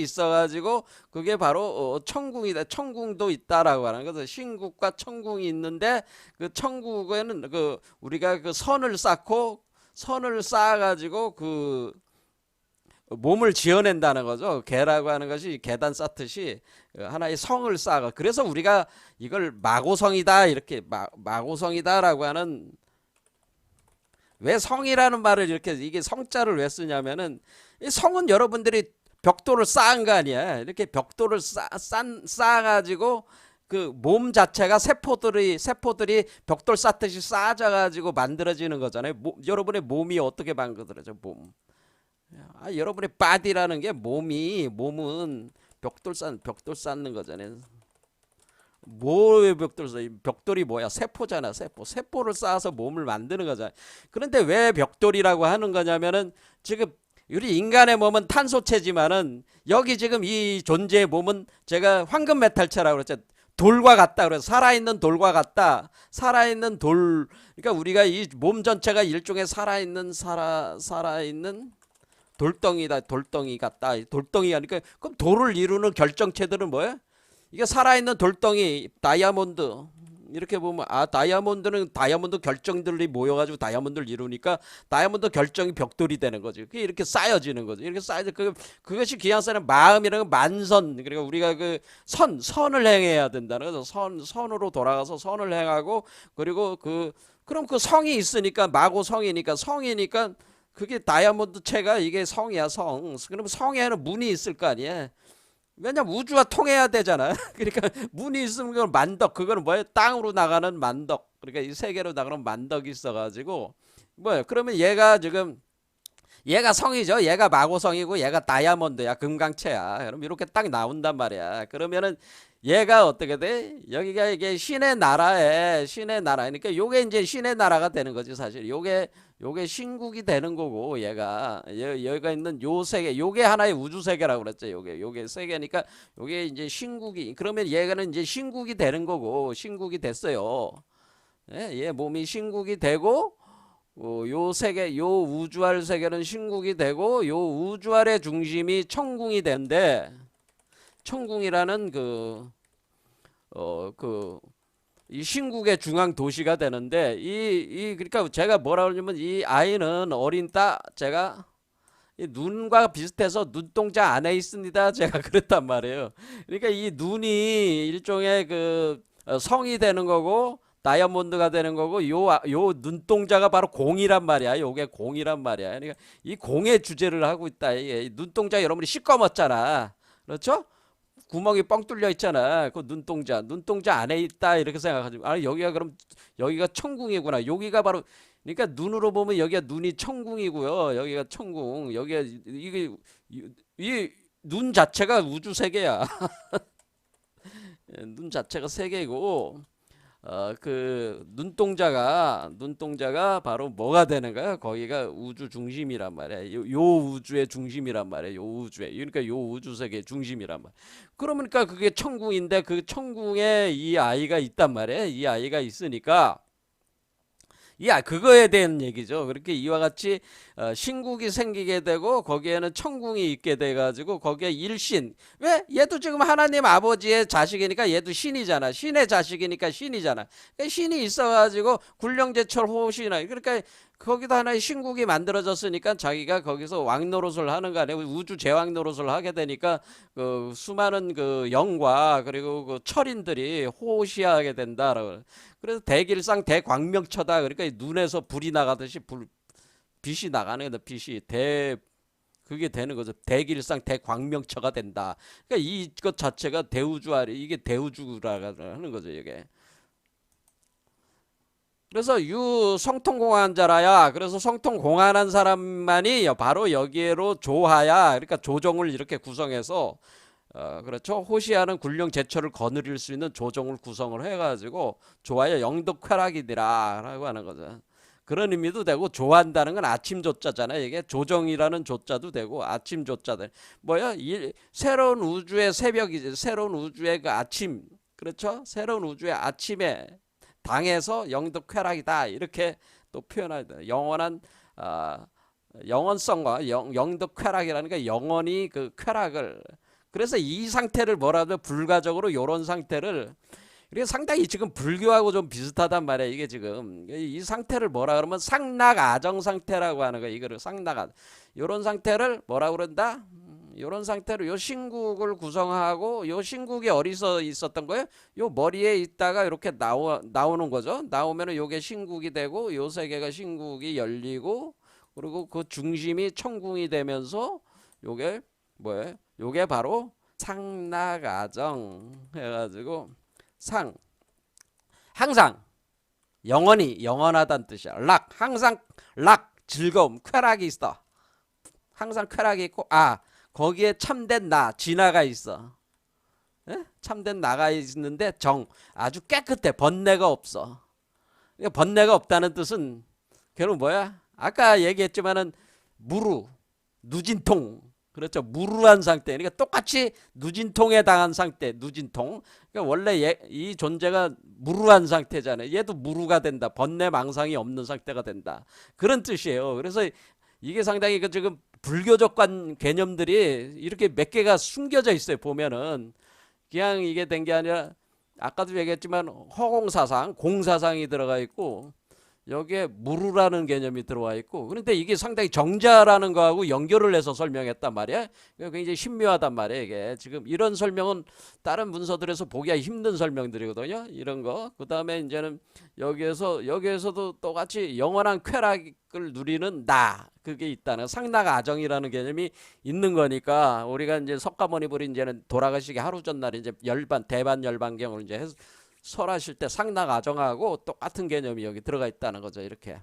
있어가지고 그게 바로 천궁이다. 천궁도 있다라고 하는 거죠. 신국과 천궁이 있는데 그 천국에는 그 우리가 그 선을 쌓아가지고 그 몸을 지어낸다는 거죠. 계라고 하는 것이 계단 쌓듯이 하나의 성을 쌓아. 그래서 우리가 이걸 마고성이다 이렇게 마고성이다라고 하는, 왜 성이라는 말을 이렇게 이게 성자를 왜 쓰냐면은 이 성은 여러분들이 벽돌을 쌓은 거 아니야. 이렇게 벽돌을 쌓아가지고 그 몸 자체가 세포들이 벽돌 쌓듯이 쌓아져가지고 만들어지는 거잖아요. 여러분의 몸이 어떻게 만들어져? 몸. 여러분의 바디라는 게 몸은 벽돌 쌓는 거잖아요. 뭐에 벽돌 쌓? 벽돌이 뭐야? 세포잖아. 세포를 쌓아서 몸을 만드는 거잖아. 그런데 왜 벽돌이라고 하는 거냐면은 지금 우리 인간의 몸은 탄소체지만은 여기 지금 이 존재의 몸은 제가 황금 메탈체라고 그랬죠. 돌과 같다. 그래서 살아있는 돌과 같다. 살아있는 돌. 그러니까 우리가 이 몸 전체가 일종의 살아있는 돌덩이 같다. 돌덩이가 아니까 그럼 돌을 이루는 결정체들은 뭐야? 이게 살아있는 돌덩이, 다이아몬드. 이렇게 보면 다이아몬드는 다이아몬드 결정들이 모여가지고 다이아몬드를 이루니까 다이아몬드 결정이 벽돌이 되는 거지. 그게 이렇게 쌓여지는 거지. 이렇게 쌓여져. 그것이 기한사는 마음이라는 만선. 그러니까 우리가 그 선을 행해야 된다는 거죠. 선으로 돌아가서 선을 행하고 그리고 그럼 그 성이 있으니까 마고성이니까 성이니까 그게 다이아몬드체가 이게 성이야, 성. 그럼 성에는 문이 있을 거 아니야. 왜냐면 우주와 통해야 되잖아. 그러니까 문이 있으면 그건 만덕. 그거는 뭐야? 땅으로 나가는 만덕. 그러니까 이 세계로 나가는 만덕이 있어가지고 뭐야? 그러면 얘가 성이죠. 얘가 마고성이고 얘가 다이아몬드야. 금강체야. 그럼 이렇게 딱 나온단 말이야. 그러면은 얘가 어떻게 돼? 여기가 이게 신의 나라. 그러니까 요게 이제 신의 나라가 되는 거지, 사실. 요게 신국이 되는 거고, 여기가 있는 요 세계, 요게 하나의 우주 세계라고 그랬죠. 요게 세계니까 요게 이제 신국이, 그러면 얘가는 이제 신국이 되는 거고, 신국이 됐어요. 예, 얘 몸이 신국이 되고, 요 세계, 요 우주알 세계는 신국이 되고, 요 우주알의 중심이 천궁이 된대. 천궁이라는 이 신국의 중앙 도시가 되는데, 그러니까 제가 뭐라 그러냐면, 이 아이는 제가 이 눈과 비슷해서 눈동자 안에 있습니다. 제가 그랬단 말이에요. 그러니까 이 눈이 일종의 성이 되는 거고, 다이아몬드가 되는 거고, 요 눈동자가 바로 공이란 말이야. 요게 공이란 말이야. 그러니까 이 공의 주제를 하고 있다. 이게 눈동자 여러분이 시꺼멓잖아. 그렇죠? 구멍이 뻥 뚫려 있잖아. 그 눈동자 안에 있다 이렇게 생각하지. 여기가 천궁이구나. 여기가 바로 그러니까 눈으로 보면 여기가 눈이 천궁이고요. 여기가 천궁. 여기가 이게 이 눈 자체가 우주 세계야. 눈 자체가 세계고 눈동자가 바로 뭐가 되는 거야? 거기가 우주 중심이란 말이야. 요 우주의 중심이란 말이야. 요 우주의. 그러니까 요 우주 세계의 중심이란 말이야. 그러니까 그게 천궁인데 그 천궁에 이 아이가 있단 말이야. 이 아이가 있으니까 그거에 대한 얘기죠. 그렇게 이와 같이 신국이 생기게 되고 거기에는 천궁이 있게 돼가지고 거기에 일신. 왜? 얘도 지금 하나님 아버지의 자식이니까 얘도 신이잖아. 신의 자식이니까 신이잖아. 그러니까 신이 있어가지고 굴령제철 호신이나 그러니까 거기도 하나의 신국이 만들어졌으니까 자기가 거기서 왕노릇을 하는 거 아니에요. 우주 제왕 노릇을 하게 되니까 수많은 영과 그리고 철인들이 호시하게 된다라고. 그래서 대길상 대광명처다. 그러니까 눈에서 불이 나가듯이 빛이 나가는 거다. 빛이 그게 되는 거죠. 대길상 대광명처가 된다. 그러니까 이것 자체가 대우주 아래 이게 대우주라 하는 거죠, 이게. 그래서 성통공한자라야. 그래서 성통공한한 사람만이 바로 여기에로 조하야. 그러니까 조정을 이렇게 구성해서 그렇죠. 호시하는 군령 제처를 거느릴 수 있는 조정을 구성을 해가지고 조하여 영덕쾌락이니라라고 하는 거죠. 그런 의미도 되고 조한다는 건 아침 조자잖아요. 이게 조정이라는 조자도 되고 아침 조자들 뭐야? 새로운 우주의 새벽이지. 새로운 우주의 그 아침. 그렇죠? 새로운 우주의 아침에 당해서 영덕쾌락이다 이렇게 또 표현하다. 영원한 영원성과 영덕쾌락이라는 게 영원히 그 쾌락을 그래서 이 상태를 뭐라도 불가적으로 이런 상태를 이게 상당히 지금 불교하고 좀 비슷하단 말이야. 이게 지금 이 상태를 뭐라 그러면 상락아정 상태라고 하는 거야. 이거를 상락아 이런 상태를 뭐라 그런다? 이런 상태로 요 신국을 구성하고 요 신국이 어디서 있었던 거예요? 요 머리에 있다가 이렇게 나오는 거죠. 나오면은 요게 신국이 되고 요 세계가 신국이 열리고 그리고 그 중심이 천궁이 되면서 요게 뭐예요? 요게 바로 상락아정 해가지고 항상 영원히 영원하다는 뜻이야. 항상 즐거움 쾌락이 있어. 항상 쾌락이 있고 거기에 참된 나 진화가 있어. 에? 참된 나가 있는데 아주 깨끗해. 번뇌가 없어. 번뇌가 없다는 뜻은 결국 뭐야? 아까 얘기했지만은 누진통 그렇죠. 무루한 상태. 그러니까 똑같이 누진통에 당한 상태. 누진통. 그러니까 원래 이 존재가 무루한 상태잖아요. 얘도 무루가 된다. 번뇌 망상이 없는 상태가 된다. 그런 뜻이에요. 그래서 이게 상당히 그 지금 불교적 개념들이 이렇게 몇 개가 숨겨져 있어요. 보면은 그냥 이게 된 게 아니라 아까도 얘기했지만 허공사상, 공사상이 들어가 있고 여기에 무루라는 개념이 들어와 있고 그런데 이게 상당히 정자라는 거하고 연결을 해서 설명했단 말이야. 굉장히 신묘하단 말이야. 이게 지금 이런 설명은 다른 문서들에서 보기가 힘든 설명들이거든요. 이런 거. 그 다음에 이제는 여기에서도 똑같이 영원한 쾌락을 누리는 나 그게 있다는 상락아정이라는 개념이 있는 거니까 우리가 이제 석가모니불이 이제는 돌아가시기 하루 전날 이제 대반 열반경을 이제 설하실 때 상락아정하고 똑같은 개념이 여기 들어가 있다는 거죠. 이렇게.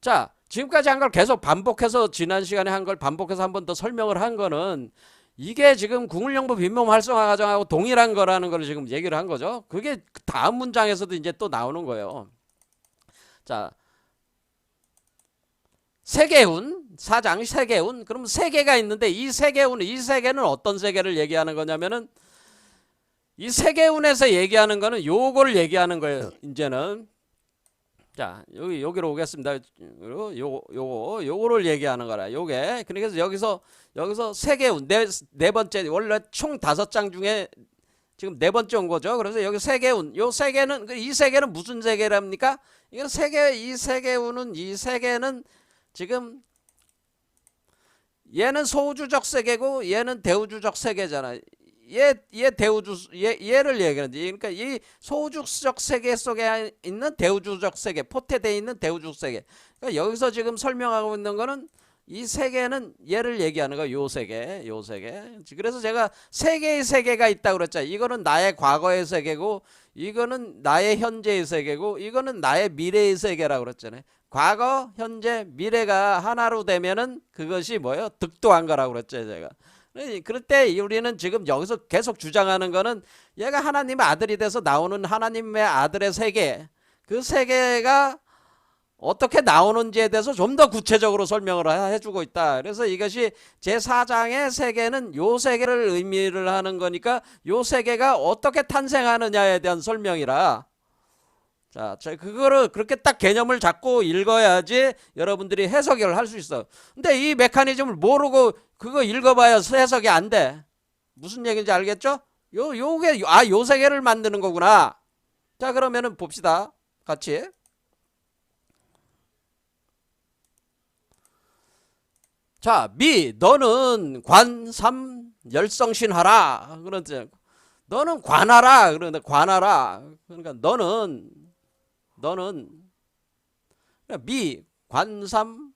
자, 지금까지 한 걸 계속 반복해서 지난 시간에 한 걸 반복해서 한 번 더 설명을 한 거는 이게 지금 궁을영부 빈몸 활성화 과정하고 동일한 거라는 걸 지금 얘기를 한 거죠. 그게 다음 문장에서도 이제 또 나오는 거예요. 자, 세계운 사장 세계운 그럼 세계가 있는데 이 세계는 어떤 세계를 얘기하는 거냐면은 이 세계운에서 얘기하는 거는 요걸 얘기하는 거예요. 이제는 자 여기로 오겠습니다. 요거를 얘기하는 거라. 요게 그래서 여기서 세계운 네 번째 원래 총 5장 중에 지금 네 번째 온 거죠. 그래서 여기 세계운 요 세계는 이 세계는 무슨 세계랍니까? 이건 이 세계는 지금 얘는 소우주적 세계고 얘는 대우주적 세계잖아. 얘를 얘기하는데, 그러니까 이 소우주적 세계 속에 있는 대우주적 세계, 포태되어 있는 대우주적 세계. 그러니까 여기서 지금 설명하고 있는 거는 이 세계는 얘를 얘기하는 거야. 요 세계. 그래서 제가 세 개의 세계가 있다고 그랬잖아요. 이거는 나의 과거의 세계고, 이거는 나의 현재의 세계고, 이거는 나의 미래의 세계라고 그랬잖아요. 과거, 현재, 미래가 하나로 되면은 그것이 뭐예요? 득도한 거라고 그랬죠, 제가. 그럴 때 우리는 지금 여기서 계속 주장하는 거는 얘가 하나님의 아들이 돼서 나오는 하나님의 아들의 세계, 그 세계가 어떻게 나오는지에 대해서 좀 더 구체적으로 설명을 해주고 있다. 그래서 이것이 제4장의 세계는 요 세계를 의미를 하는 거니까 요 세계가 어떻게 탄생하느냐에 대한 설명이라. 자, 그거를 그렇게 딱 개념을 잡고 읽어야지 여러분들이 해석을 할 수 있어. 근데 이 메커니즘을 모르고 그거 읽어봐야 해석이 안 돼. 무슨 얘기인지 알겠죠? 요게 요 세계를 만드는 거구나. 자, 그러면은 봅시다. 같이. 자, 너는 관삼 열성신하라. 그런데 너는 관하라. 그런데 관하라. 그러니까 너는 관삼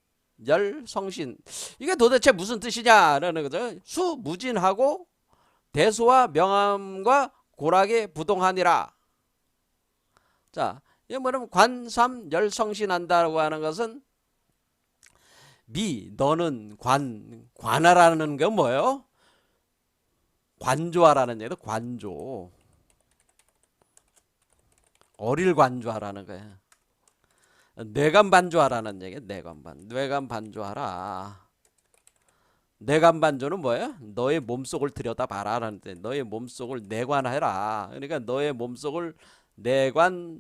열성신. 이게 도대체 무슨 뜻이냐라는 거죠. 수무진하고 대소와 명암과 고락이 부동하니라. 자, 이게 뭐냐면 관삼 열성신한다고 하는 것은 너는 관하라는 게 뭐예요? 관조하라는 얘기도 관조. 어릴 관조하라는 거예요. 뇌관 반조하라는 얘기예요. 뇌관 반조하라. 뇌관 반조는 뭐예요? 너의 몸속을 들여다봐라 라는데, 너의 몸속을 내관해라. 그러니까 너의 몸속을 내관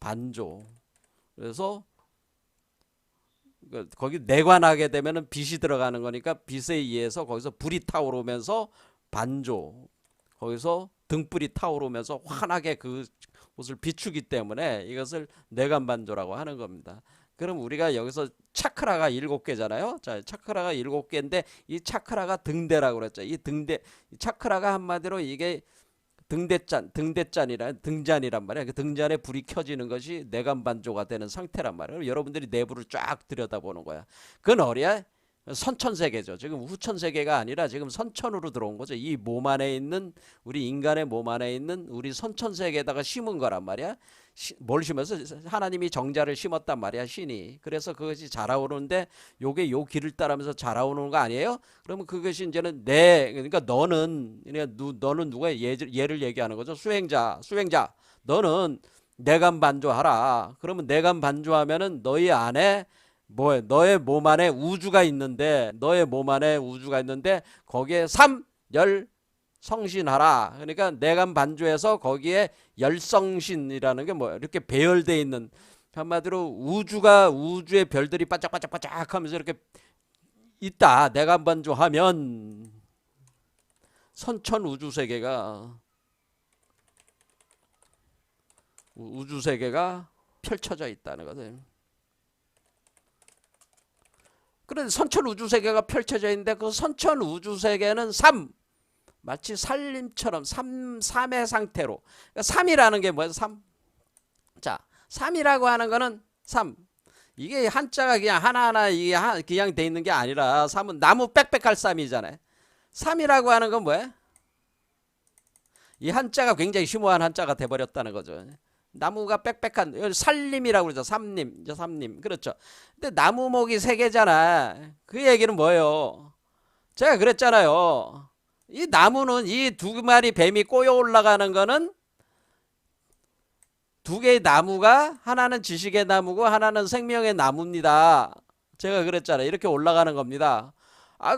반조. 그래서 거기 내관하게 되면은 빛이 들어가는 거니까 빛에 의해서 거기서 불이 타오르면서 반조, 거기서 등불이 타오르면서 환하게 그곳을 비추기 때문에 이것을 내관반조라고 하는 겁니다. 그럼 우리가 여기서 차크라가 7개잖아요. 자, 차크라가 7개인데 이 차크라가 등대라고 그랬죠. 이 차크라가 한마디로 이게 등잔이란 말이야. 그 등잔에 불이 켜지는 것이 내관반조가 되는 상태란 말이에요. 여러분들이 내부를 쫙 들여다보는 거야. 그건 어디야? 선천세계죠. 지금 후천세계가 아니라 지금 선천으로 들어온 거죠. 이 몸 안에 있는, 우리 인간의 몸 안에 있는 우리 선천세계에다가 심은 거란 말이야. 뭘 심어서? 하나님이 정자를 심었단 말이야, 신이. 그래서 그것이 자라오는데 요게 요 길을 따라면서 자라오는 거 아니에요? 그러면 그것이 이제는 그러니까 너는 누가 얘를 얘기하는 거죠. 수행자. 너는 내관 반조하라. 그러면 내관 반조하면은 너희 안에 뭐예요? 너의 몸 안에 우주가 있는데, 거기에 성신하라. 그러니까 내관 반조해서 거기에 열성신이라는 게 뭐예요? 이렇게 배열되어 있는, 한마디로 우주의 별들이 반짝반짝 하면서 이렇게 있다. 내관 반조하면 선천 우주세계가 펼쳐져 있다는 거죠. 그런데 선천 우주세계가 펼쳐져 있는데 그 선천 우주세계는 마치 살림처럼 삼의 상태로. 그러니까 3이라는 게 뭐예요? 3. 자, 3이라고 하는 거는 3. 이게 한자가 그냥 하나하나 이게 그냥 돼 있는 게 아니라 3은 나무 빽빽할 3이잖아요. 3이라고 하는 건 뭐예요? 이 한자가 굉장히 심오한 한자가 돼버렸다는 거죠. 나무가 빽빽한, 살림이라고 그러죠. 삼림. 그렇죠. 근데 나무목이 3개잖아. 그 얘기는 뭐예요? 제가 그랬잖아요. 이 나무는 이 2마리 뱀이 꼬여 올라가는 거는 2개의 나무가, 하나는 지식의 나무고 하나는 생명의 나무입니다. 제가 그랬잖아요. 이렇게 올라가는 겁니다.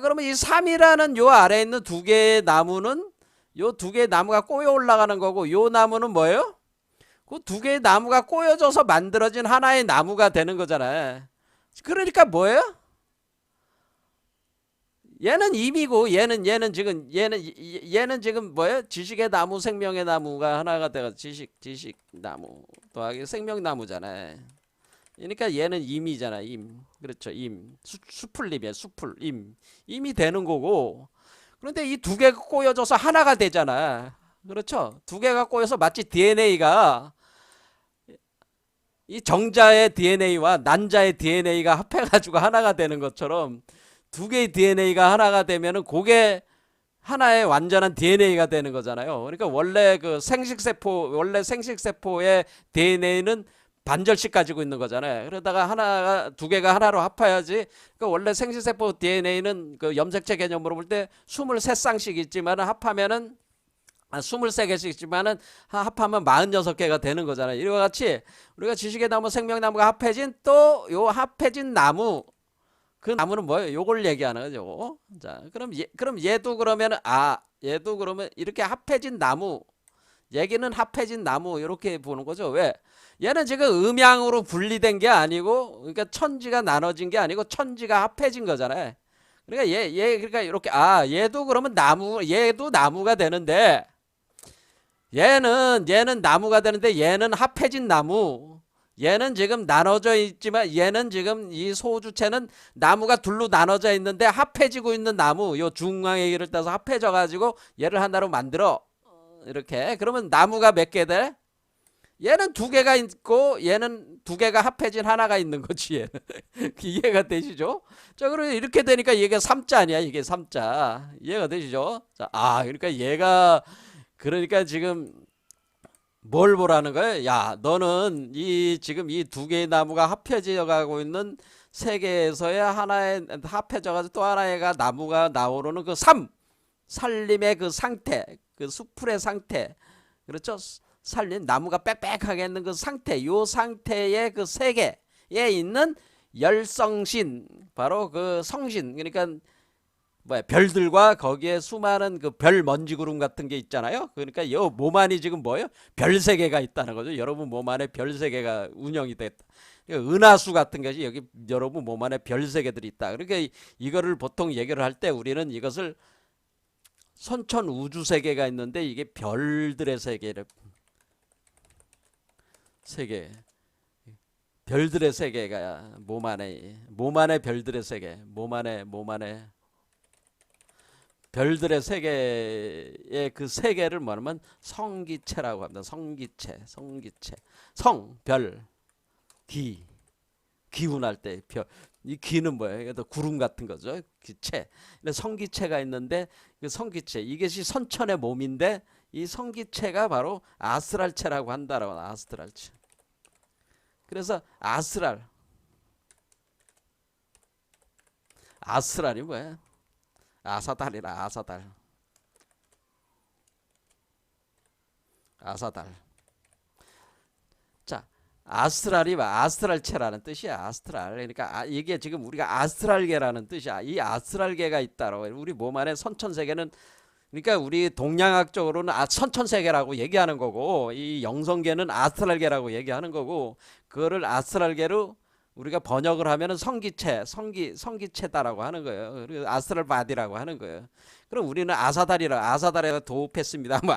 그러면 이 3이라는 요 아래에 있는 2개의 나무는, 요 2개의 나무가 꼬여 올라가는 거고, 요 나무는 뭐예요? 그 2개의 나무가 꼬여져서 만들어진 하나의 나무가 되는 거잖아요. 그러니까 뭐예요? 얘는 임이고 얘는 지금 뭐예요? 지식의 나무, 생명의 나무가 하나가 돼서 지식 나무 더하기 생명 나무잖아요. 그러니까 얘는 임이잖아. 그렇죠. 수풀림이야. 임이 되는 거고. 그런데 이 2개가 꼬여져서 하나가 되잖아. 그렇죠. 2개가 꼬여서 마치 DNA가, 이 정자의 DNA와 난자의 DNA가 합해가지고 하나가 되는 것처럼 2개의 DNA가 하나가 되면은 그게 하나의 완전한 DNA가 되는 거잖아요. 그러니까 원래 생식세포의 DNA는 반절씩 가지고 있는 거잖아요. 그러다가 2개가 하나로 합해야지. 그러니까 원래 생식세포 DNA는 그 염색체 개념으로 볼 때 23쌍씩 있지만 합하면은 23개씩 있지만은 합하면 46개가 되는 거잖아요. 이와 같이 우리가 지식의 나무, 생명나무가 합해진, 또 요 합해진 나무, 그 나무는 뭐예요? 요걸 얘기하는 거죠. 자, 그럼 얘도 그러면 이렇게 합해진 나무, 얘기는 합해진 나무 이렇게 보는 거죠. 왜? 얘는 지금 음양으로 분리된 게 아니고, 그러니까 천지가 나눠진 게 아니고 천지가 합해진 거잖아요. 그러니까 그러니까 이렇게 얘도 그러면 얘도 나무가 되는데, 얘는 나무가 되는데 얘는 합해진 나무. 얘는 지금 나눠져 있지만, 얘는 지금 이 소주체는 나무가 둘로 나눠져 있는데 합해지고 있는 나무, 요 중앙의 길을 따서 합해져 가지고 얘를 하나로 만들어. 이렇게. 그러면 나무가 몇 개 돼? 얘는 두 개가 있고 얘는 두 개가 합해진 하나가 있는 거지. 얘는. 이해가 되시죠? 자, 그러면 이렇게 되니까 얘가 3자 아니야? 이게 3자. 이해가 되시죠? 자, 그러니까 얘가 그러니까 지금 뭘 보라는 거예요? 야, 너는 이 지금 이 두 개의 나무가 합해져 가고 있는 세계에서의 하나에 합해져 가지고 또 하나의가 나무가 나오는 그 살림의 그 상태, 그 수풀의 상태. 그렇죠? 살린 나무가 빽빽하게 있는 그 상태, 요 상태의 그 세계에 있는 열성신, 바로 그 성신, 그러니까 뭐야, 별들과 거기에 수많은 그 별 먼지 구름 같은 게 있잖아요. 그러니까 요 몸 안이 지금 뭐예요? 별 세계가 있다는 거죠. 여러분 몸 안에 별 세계가 운영이 됐다. 그러니까 은하수 같은 것이 여기 여러분 몸 안에 별 세계들이 있다. 그러니까 이거를 보통 얘기를 할 때 우리는 이것을 선천 우주 세계가 있는데 이게 별들의 세계를 세계 별들의 세계가 몸 안에 별들의 세계 몸 안에 별들의 세계의 그 세계를 뭐냐면 성기체라고 합니다. 성기체 성별 기운할 때 별, 이 기는 뭐예요? 이게 구름 같은 거죠. 기체. 성기체가 있는데 그 성기체 이것이 선천의 몸인데 이 성기체가 바로 아스랄체라고 한다라고 아스트랄체. 그래서 아스랄이 뭐야? 아사달이라 아사달. 자, 아스트랄이 아스트랄체라는 뜻이야. 아스트랄. 그러니까 이게 지금 우리가 아스트랄계라는 뜻이야. 이 아스트랄계가 있다로 우리 몸 안에 선천세계는 그러니까 우리 동양학적으로는 선천세계라고 얘기하는 거고 이 영성계는 아스트랄계라고 얘기하는 거고 그거를 아스트랄계로 우리가 번역을 하면은 성기체다라고 하는 거예요. 그리고 아스트랄 바디라고 하는 거예요. 그럼 우리는 아사달에다 도읍했습니다. 뭐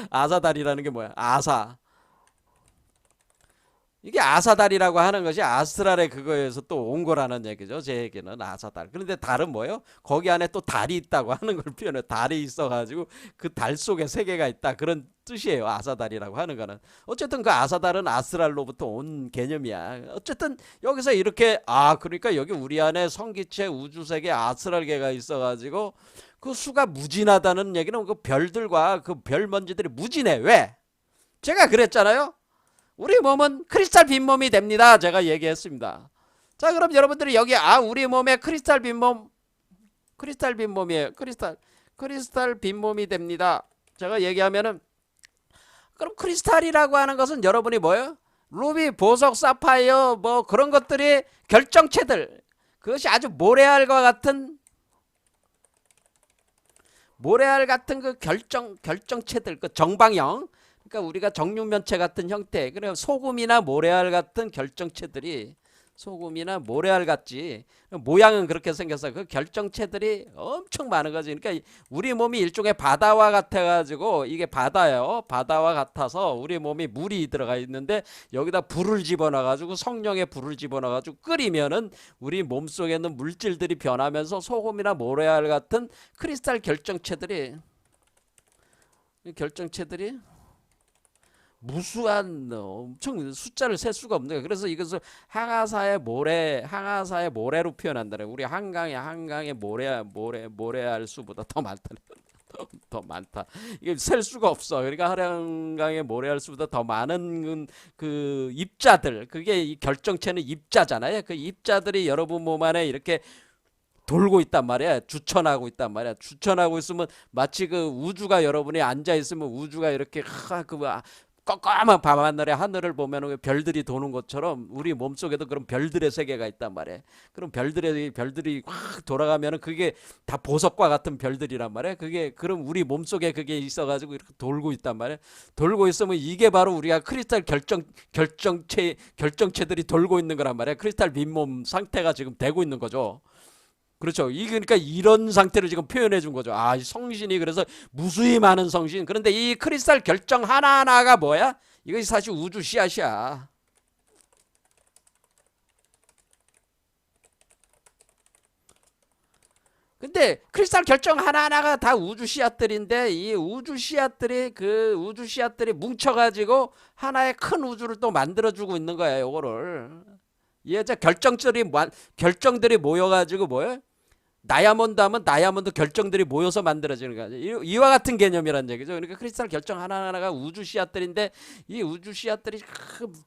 아사달이라는 게 뭐야? 이게 아사달이라고 하는 것이 아스트랄의 그거에서 또 온 거라는 얘기죠. 제 얘기는 아사달. 그런데 달은 뭐예요? 거기 안에 또 달이 있다고 하는 걸 표현해. 달이 있어가지고 그 달 속에 세계가 있다. 그런 뜻이에요. 아사달이라고 하는 거는. 어쨌든 그 아사달은 아스트랄로부터 온 개념이야. 어쨌든 여기서 이렇게 그러니까 여기 우리 안에 성기체 우주세계 아스트랄계가 있어가지고 그 수가 무진하다는 얘기는 그 별들과 그 별먼지들이 무진해. 왜? 제가 그랬잖아요. 우리 몸은 크리스탈 빈몸이 됩니다. 제가 얘기했습니다. 자, 그럼 여러분들이 여기 우리 몸에 크리스탈 빈몸이에요. 크리스탈 빈몸이 됩니다. 제가 얘기하면은 그럼 크리스탈이라고 하는 것은 여러분이 뭐예요? 루비, 보석, 사파이어 뭐 그런 것들이 결정체들. 그것이 아주 모래알과 같은 그 결정체들, 그 정방형. 그러니까 우리가 정육면체 같은 형태, 그래 소금이나 모래알 같은 결정체들이 소금이나 모래알 같지 모양은 그렇게 생겨서 그 결정체들이 엄청 많은 거지. 그러니까 우리 몸이 일종의 바다와 같아가지고 이게 바다예요. 바다와 같아서 우리 몸이 물이 들어가 있는데 여기다 불을 집어넣어가지고 성령의 불을 집어넣어가지고 끓이면은 우리 몸 속에 있는 물질들이 변하면서 소금이나 모래알 같은 크리스탈 결정체들이 무수한 엄청 숫자를 셀 수가 없는 거예요. 그래서 이것을 항아사의 모래로 표현한다래. 우리 한강의 모래알 수보다 더 많다. 더 많다. 이게 셀 수가 없어. 그러니까 한강의 모래알 수보다 더 많은 그 입자들, 그게 이 결정체는 입자잖아요. 그 입자들이 여러분 몸 안에 이렇게 돌고 있단 말이야. 주천하고 있단 말이야. 주천하고 있으면 마치 그 우주가 여러분이 앉아 있으면 우주가 이렇게 껌껌한 밤하늘에 하늘을 보면 별들이 도는 것처럼 우리 몸속에도 그런 별들의 세계가 있단 말이에요. 그럼 별들이 확 돌아가면은 그게 다 보석과 같은 별들이란 말이에요. 그게 그럼 우리 몸속에 그게 있어가지고 이렇게 돌고 있단 말이에요. 돌고 있으면 이게 바로 우리가 크리스탈 결정체들이 돌고 있는 거란 말이에요. 크리스탈 빈몸 상태가 지금 되고 있는 거죠. 그렇죠. 그러니까 이런 상태를 지금 표현해 준 거죠. 성신이 그래서 무수히 많은 성신. 그런데 이 크리스탈 결정 하나하나가 뭐야? 이것이 사실 우주 씨앗이야. 근데 크리스탈 결정 하나하나가 다 우주 씨앗들인데 이 우주 씨앗들이 그 우주 씨앗들이 뭉쳐가지고 하나의 큰 우주를 또 만들어주고 있는 거예요. 요거를 이제 결정들이 모여가지고 뭐예요? 다이아몬드 하면 다이아몬드 결정들이 모여서 만들어지는 거죠. 이와 같은 개념이란 얘기죠. 그러니까 크리스탈 결정 하나하나가 우주 씨앗들인데 이 우주 씨앗들이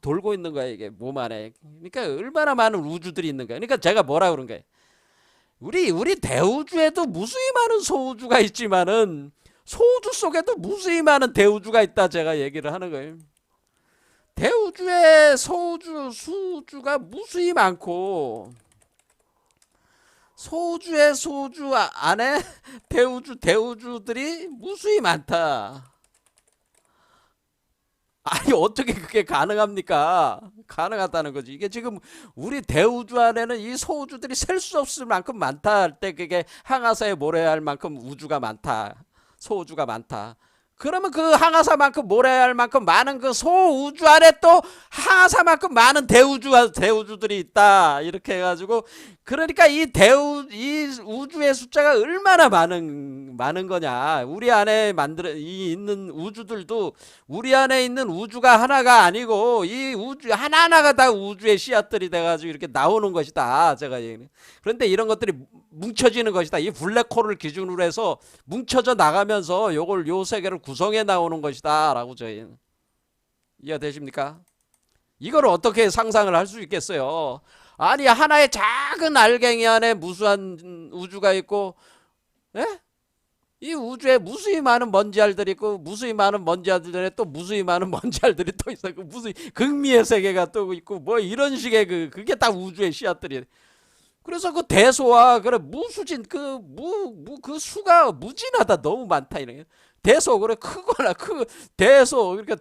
돌고 있는 거예요. 이게 몸 안에. 그러니까 얼마나 많은 우주들이 있는 거예요. 그러니까 제가 뭐라 그런 거예요. 우리 대우주에도 무수히 많은 소우주가 있지만은 소우주 속에도 무수히 많은 대우주가 있다 제가 얘기를 하는 거예요. 대우주에 소우주, 수우주가 무수히 많고 소우주의 소우주 안에 대우주들이 무수히 많다. 아니 어떻게 그게 가능합니까? 가능하다는 거지. 이게 지금 우리 대우주 안에는 이 소우주들이 셀 수 없을 만큼 많다 할 때 그게 항아사에 몰아야 할 만큼 우주가 많다. 소우주가 많다. 그러면 그 항아사만큼 몰아야 할 만큼 많은 그 소우주 안에 또 항아사만큼 많은 대우주들이 있다. 이렇게 해가지고 그러니까 이 우주의 숫자가 얼마나 많은 거냐. 우리 안에 있는 우주들도 우리 안에 있는 우주가 하나가 아니고 이 우주 하나하나가 다 우주의 씨앗들이 돼가지고 이렇게 나오는 것이다. 제가 얘기해요. 그런데 이런 것들이 뭉쳐지는 것이다. 이 블랙홀을 기준으로 해서 뭉쳐져 나가면서 요 세계를 구성해 나오는 것이다. 라고 저희는 이해되십니까? 이걸 어떻게 상상을 할 수 있겠어요? 아니 하나의 작은 알갱이 안에 무수한 우주가 있고 예? 이 우주에 무수히 많은 먼지알들이 있고 무수히 많은 먼지알들에 또 무수히 많은 먼지알들이 또 있어. 그 무수히 극미의 세계가 또 있고 뭐 이런 식의 그게 다 우주의 씨앗들이. 그래서 그 대소와 그래 무수진 그 수가 무진하다. 너무 많다 이런. 대소 그래 크거나 대소 그러니까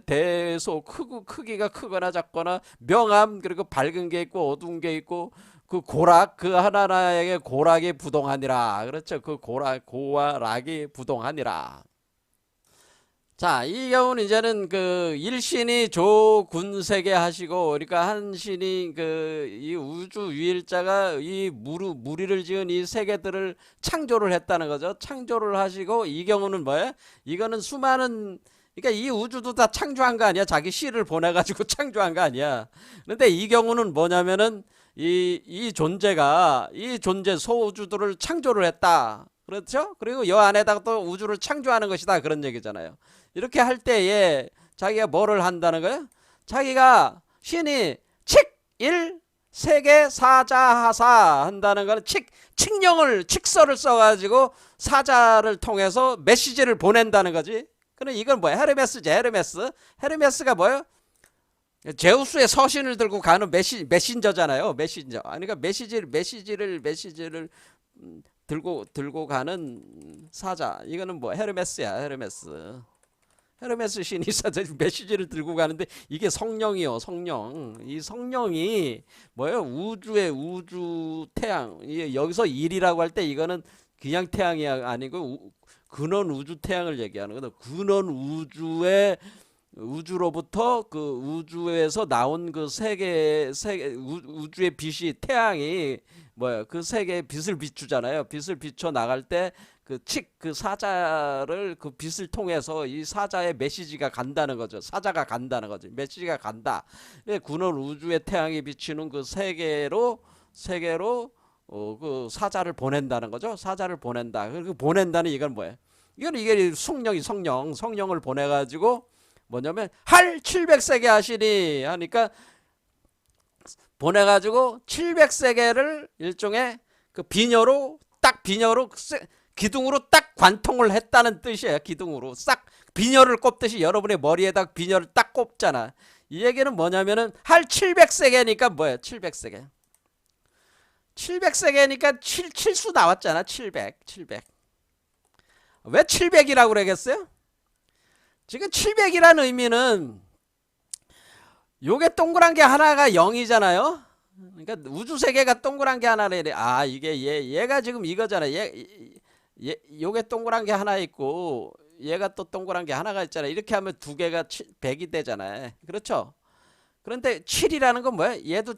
대소 크기가 크거나 작거나 명암 그리고 밝은 게 있고 어두운 게 있고 그 고락 그 하나하나에게 고락이 부동하니라. 그렇죠. 그 고와 락이 부동하니라. 자, 이 경우는 이제는 그 일신이 조군세계 하시고, 그러니까 한 신이 이 우주 유일자가 이 무리를 지은 이 세계들을 창조를 했다는 거죠. 창조를 하시고, 이 경우는 뭐예요? 이거는 수많은, 그러니까 이 우주도 다 창조한 거 아니야? 자기 씨를 보내가지고 창조한 거 아니야? 그런데 이 경우는 뭐냐면은, 이 존재 소우주들을 창조를 했다. 그렇죠? 그리고 여 안에다가 또 우주를 창조하는 것이다. 그런 얘기잖아요. 이렇게 할 때에 자기가 뭐를 한다는 거예요? 자기가 신이 칙일 세계 사자하사 한다는 거는 칙서를 써가지고 사자를 통해서 메시지를 보낸다는 거지. 그럼 이건 뭐야? 헤르메스지. 헤르메스가 뭐예요? 제우스의 서신을 들고 가는 메신저잖아요. 메신저. 그러니까 메시지를 들고 가는 사자. 이거는 뭐 헤르메스야. 헤르메스 신이 메시지를 들고 가는데 이게 성령이요. 성령. 이 성령이 뭐예요? 우주 태양. 여기서 일이라고 할 때 이거는 그냥 태양이 아니고 근원 우주 태양을 얘기하는 거다. 근원 우주로부터 그 우주에서 나온 그 우주의 빛이 태양이 뭐야 그 세계에 빛을 비추잖아요. 빛을 비춰 나갈 때 그 사자를 그 빛을 통해서 이 사자의 메시지가 간다는 거죠. 사자가 간다는 거죠. 메시지가 간다. 근원 우주의 태양이 비치는 그 세계로 그 사자를 보낸다는 거죠. 사자를 보낸다. 그 보낸다는 이건 뭐예요? 이게 성령을 보내가지고 뭐냐면 할 700세계 하시니 하니까 보내가지고 700세계를 일종의 그 비녀로 기둥으로 딱 관통을 했다는 뜻이에요. 기둥으로 싹 비녀를 꼽듯이 여러분의 머리에다 비녀를 딱 꼽잖아. 이 얘기는 뭐냐면은 할 700세계니까 뭐예요? 700세계. 700세계니까 7수 나왔잖아. 700. 왜 700이라고 그러겠어요? 지금 700이라는 의미는 요게 동그란 게 하나가 0이잖아요. 그러니까 우주 세계가 동그란 게 하나래. 아, 이게 얘가 지금 이거잖아. 요게 동그란 게 하나 있고 얘가 또 동그란 게 하나가 있잖아. 이렇게 하면 두 개가 100이 되잖아요. 그렇죠? 그런데 7이라는 건 뭐야? 얘도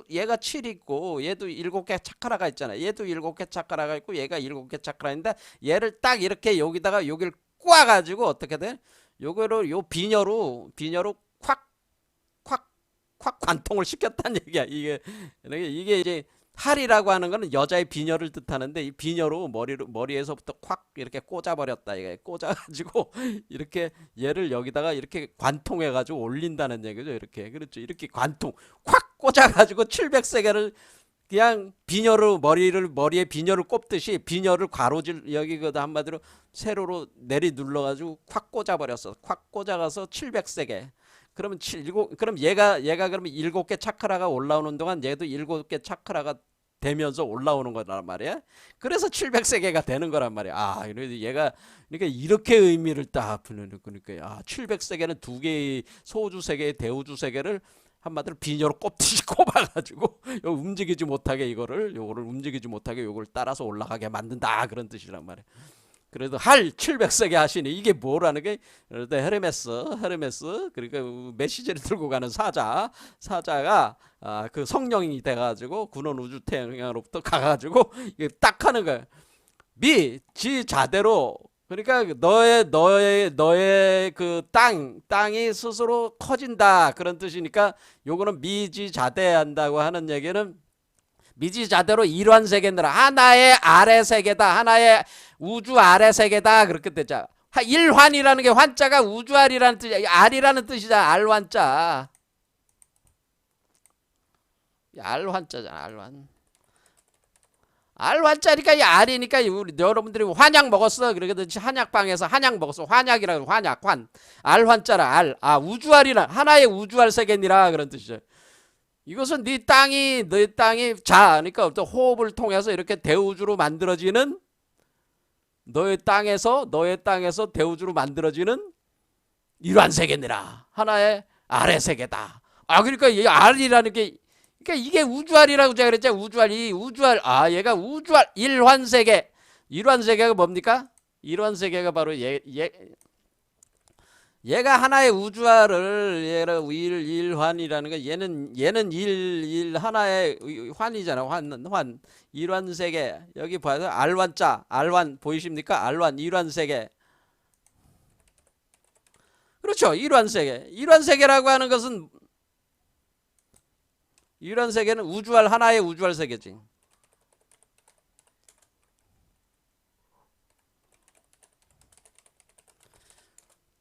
얘가 7 있고 얘도 7개 차크라가 있잖아. 얘도 7개 차크라가 있고 얘가 7개 차크라인데 얘를 딱 이렇게 여기다가 여기를 꽈 가지고 어떻게 돼? 요거를 요 비녀로 콱 관통을 시켰다는 얘기야. 이게 이제 할이라고 하는 거는 여자의 비녀를 뜻하는데 이 비녀로 머리에서부터 콱 이렇게 꽂아버렸다. 이게 꽂아가지고 이렇게 얘를 여기다가 이렇게 관통해가지고 올린다는 얘기죠. 이렇게 그렇죠. 이렇게 관통 콱 꽂아가지고 700세계를 그냥 비녀로 머리에 비녀를 꼽듯이 비녀를 가로질 여기거든 한마디로 세로로 내리 눌러가지고 콱 꽂아버렸어. 콱 꽂아가서 700세계. 그럼 얘가 그러면 7개 차크라가 올라오는 동안 얘도 7개 차크라가 되면서 올라오는 거란 말이야. 그래서 700세계가 되는 거란 말이야. 아, 얘가 그러니까 이렇게 의미를 딱 부르는 그러니까 700세계는 두 개의 소주 세계의 대우주 세계를 한마디로 비녀로 꼽듯이 꼽아가지고 움직이지 못하게 요거를 움직이지 못하게 요걸 따라서 올라가게 만든다 그런 뜻이란 말이야. 그래도 할 700세계 하시니 이게 뭐라는 게 헤르메스 그러니까 메시지를 들고 가는 사자가 그 성령이 돼가지고 군원 우주태양으로부터 가가지고 이게 딱 하는 거야. 지 자대로 그러니까 너의 그 땅이 스스로 커진다 그런 뜻이니까 요거는 미지자대한다고 하는 얘기는 미지자대로 일환 세계느라 하나의 아래 세계다. 하나의 우주 아래 세계다. 그렇게 되자. 일환이라는 게 환자가 우주알이라는 뜻이야. 알이라는 뜻이잖아. 알환자. 알환자잖아. 알환. 알환자니까 이 알이니까 우리 여러분들이 환약 먹었어. 그러든지 한약방에서 한약 먹었어. 환약이라고 환약 알환자라 알. 우주알이라 하나의 우주알 세계니라 그런 뜻이죠. 이것은 네 땅이 그러니까 어떤 호흡을 통해서 이렇게 대우주로 만들어지는 너의 땅에서 대우주로 만들어지는 일환 세계니라. 하나의 아래 세계다. 그러니까 이 알이라는 게 그러니까 이게 우주알이라고 제가 그랬잖아. 우주알 얘가 우주알 일환 세계. 일환 세계가 뭡니까? 일환 세계가 바로 얘가 하나의 우주알을 일환이라는 거 얘는 하나의 환이잖아. 환 일환 세계. 여기 봐서 알환자 알환 보이십니까? 알환 일환 세계. 그렇죠. 일환 세계. 일환 세계라고 하는 것은 일환 세계는 우주알 하나의 우주알 세계지.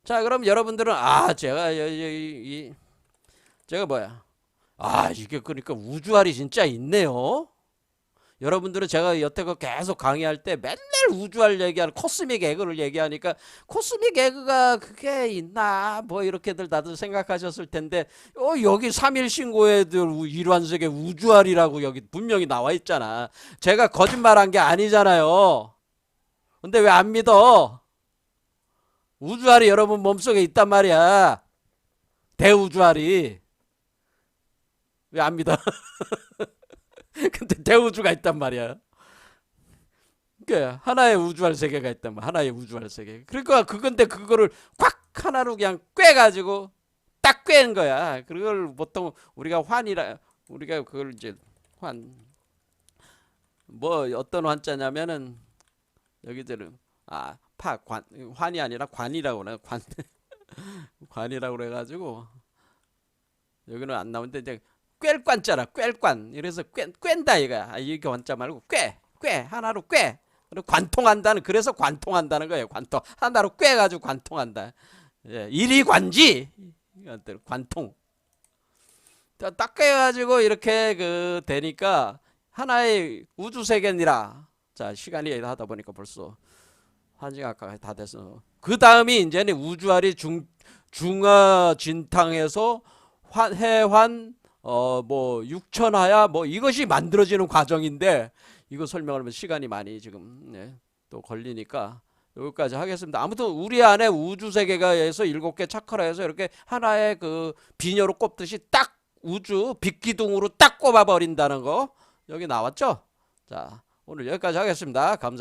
자, 그럼 여러분들은 제가 뭐야? 이게 그러니까 우주알이 진짜 있네요. 여러분들은 제가 여태껏 계속 강의할 때 맨날 우주알 얘기하는 코스믹 에그를 얘기하니까 코스믹 에그가 그게 있나 뭐 이렇게들 다들 생각하셨을 텐데 여기 3일 신고에도 일환세계 우주알이라고 여기 분명히 나와 있잖아. 제가 거짓말한 게 아니잖아요. 근데 왜 안 믿어? 우주알이 여러분 몸속에 있단 말이야. 대우주알이. 왜 안 믿어? 근데 대우주가 있단 말이야. 그러니까 하나의 우주알 세계가 있단 말이야. 하나의 우주알 세계. 그러니까 그건데 그거를 콱 하나로 그냥 꿰가지고 딱 꿰는 거야. 그걸 보통 우리가 우리가 그걸 이제 어떤 환자냐면은 여기들은 환이 아니라 관이라고 그래. 관이라고 그래가지고 여기는 안 나오는데 이제 꿰관자라 꿰관. 이래서 꿰다 이거야. 이게 관자 말고 하나로 꿰. 그리고 관통한다는 그래서 관통한다는 거예요. 관통 하나로 꿰가지고 관통한다. 일이관지 관통. 딱 꿰가지고 이렇게 되니까 하나의 우주 세계니라. 자, 시간이 하다 보니까 벌써 1시간 가까이 다 됐어. 그 다음이 이제는 우주알이 중하 진탕에서 해환 육천하야 이것이 만들어지는 과정인데 이거 설명하면 시간이 많이 지금 또 걸리니까 여기까지 하겠습니다. 아무튼 우리 안에 우주 세계가에서 7개 차크라에서 이렇게 하나의 그 비녀로 꼽듯이 딱 우주 빛기둥으로 딱 꼽아 버린다는 거 여기 나왔죠? 자, 오늘 여기까지 하겠습니다. 감사합니다.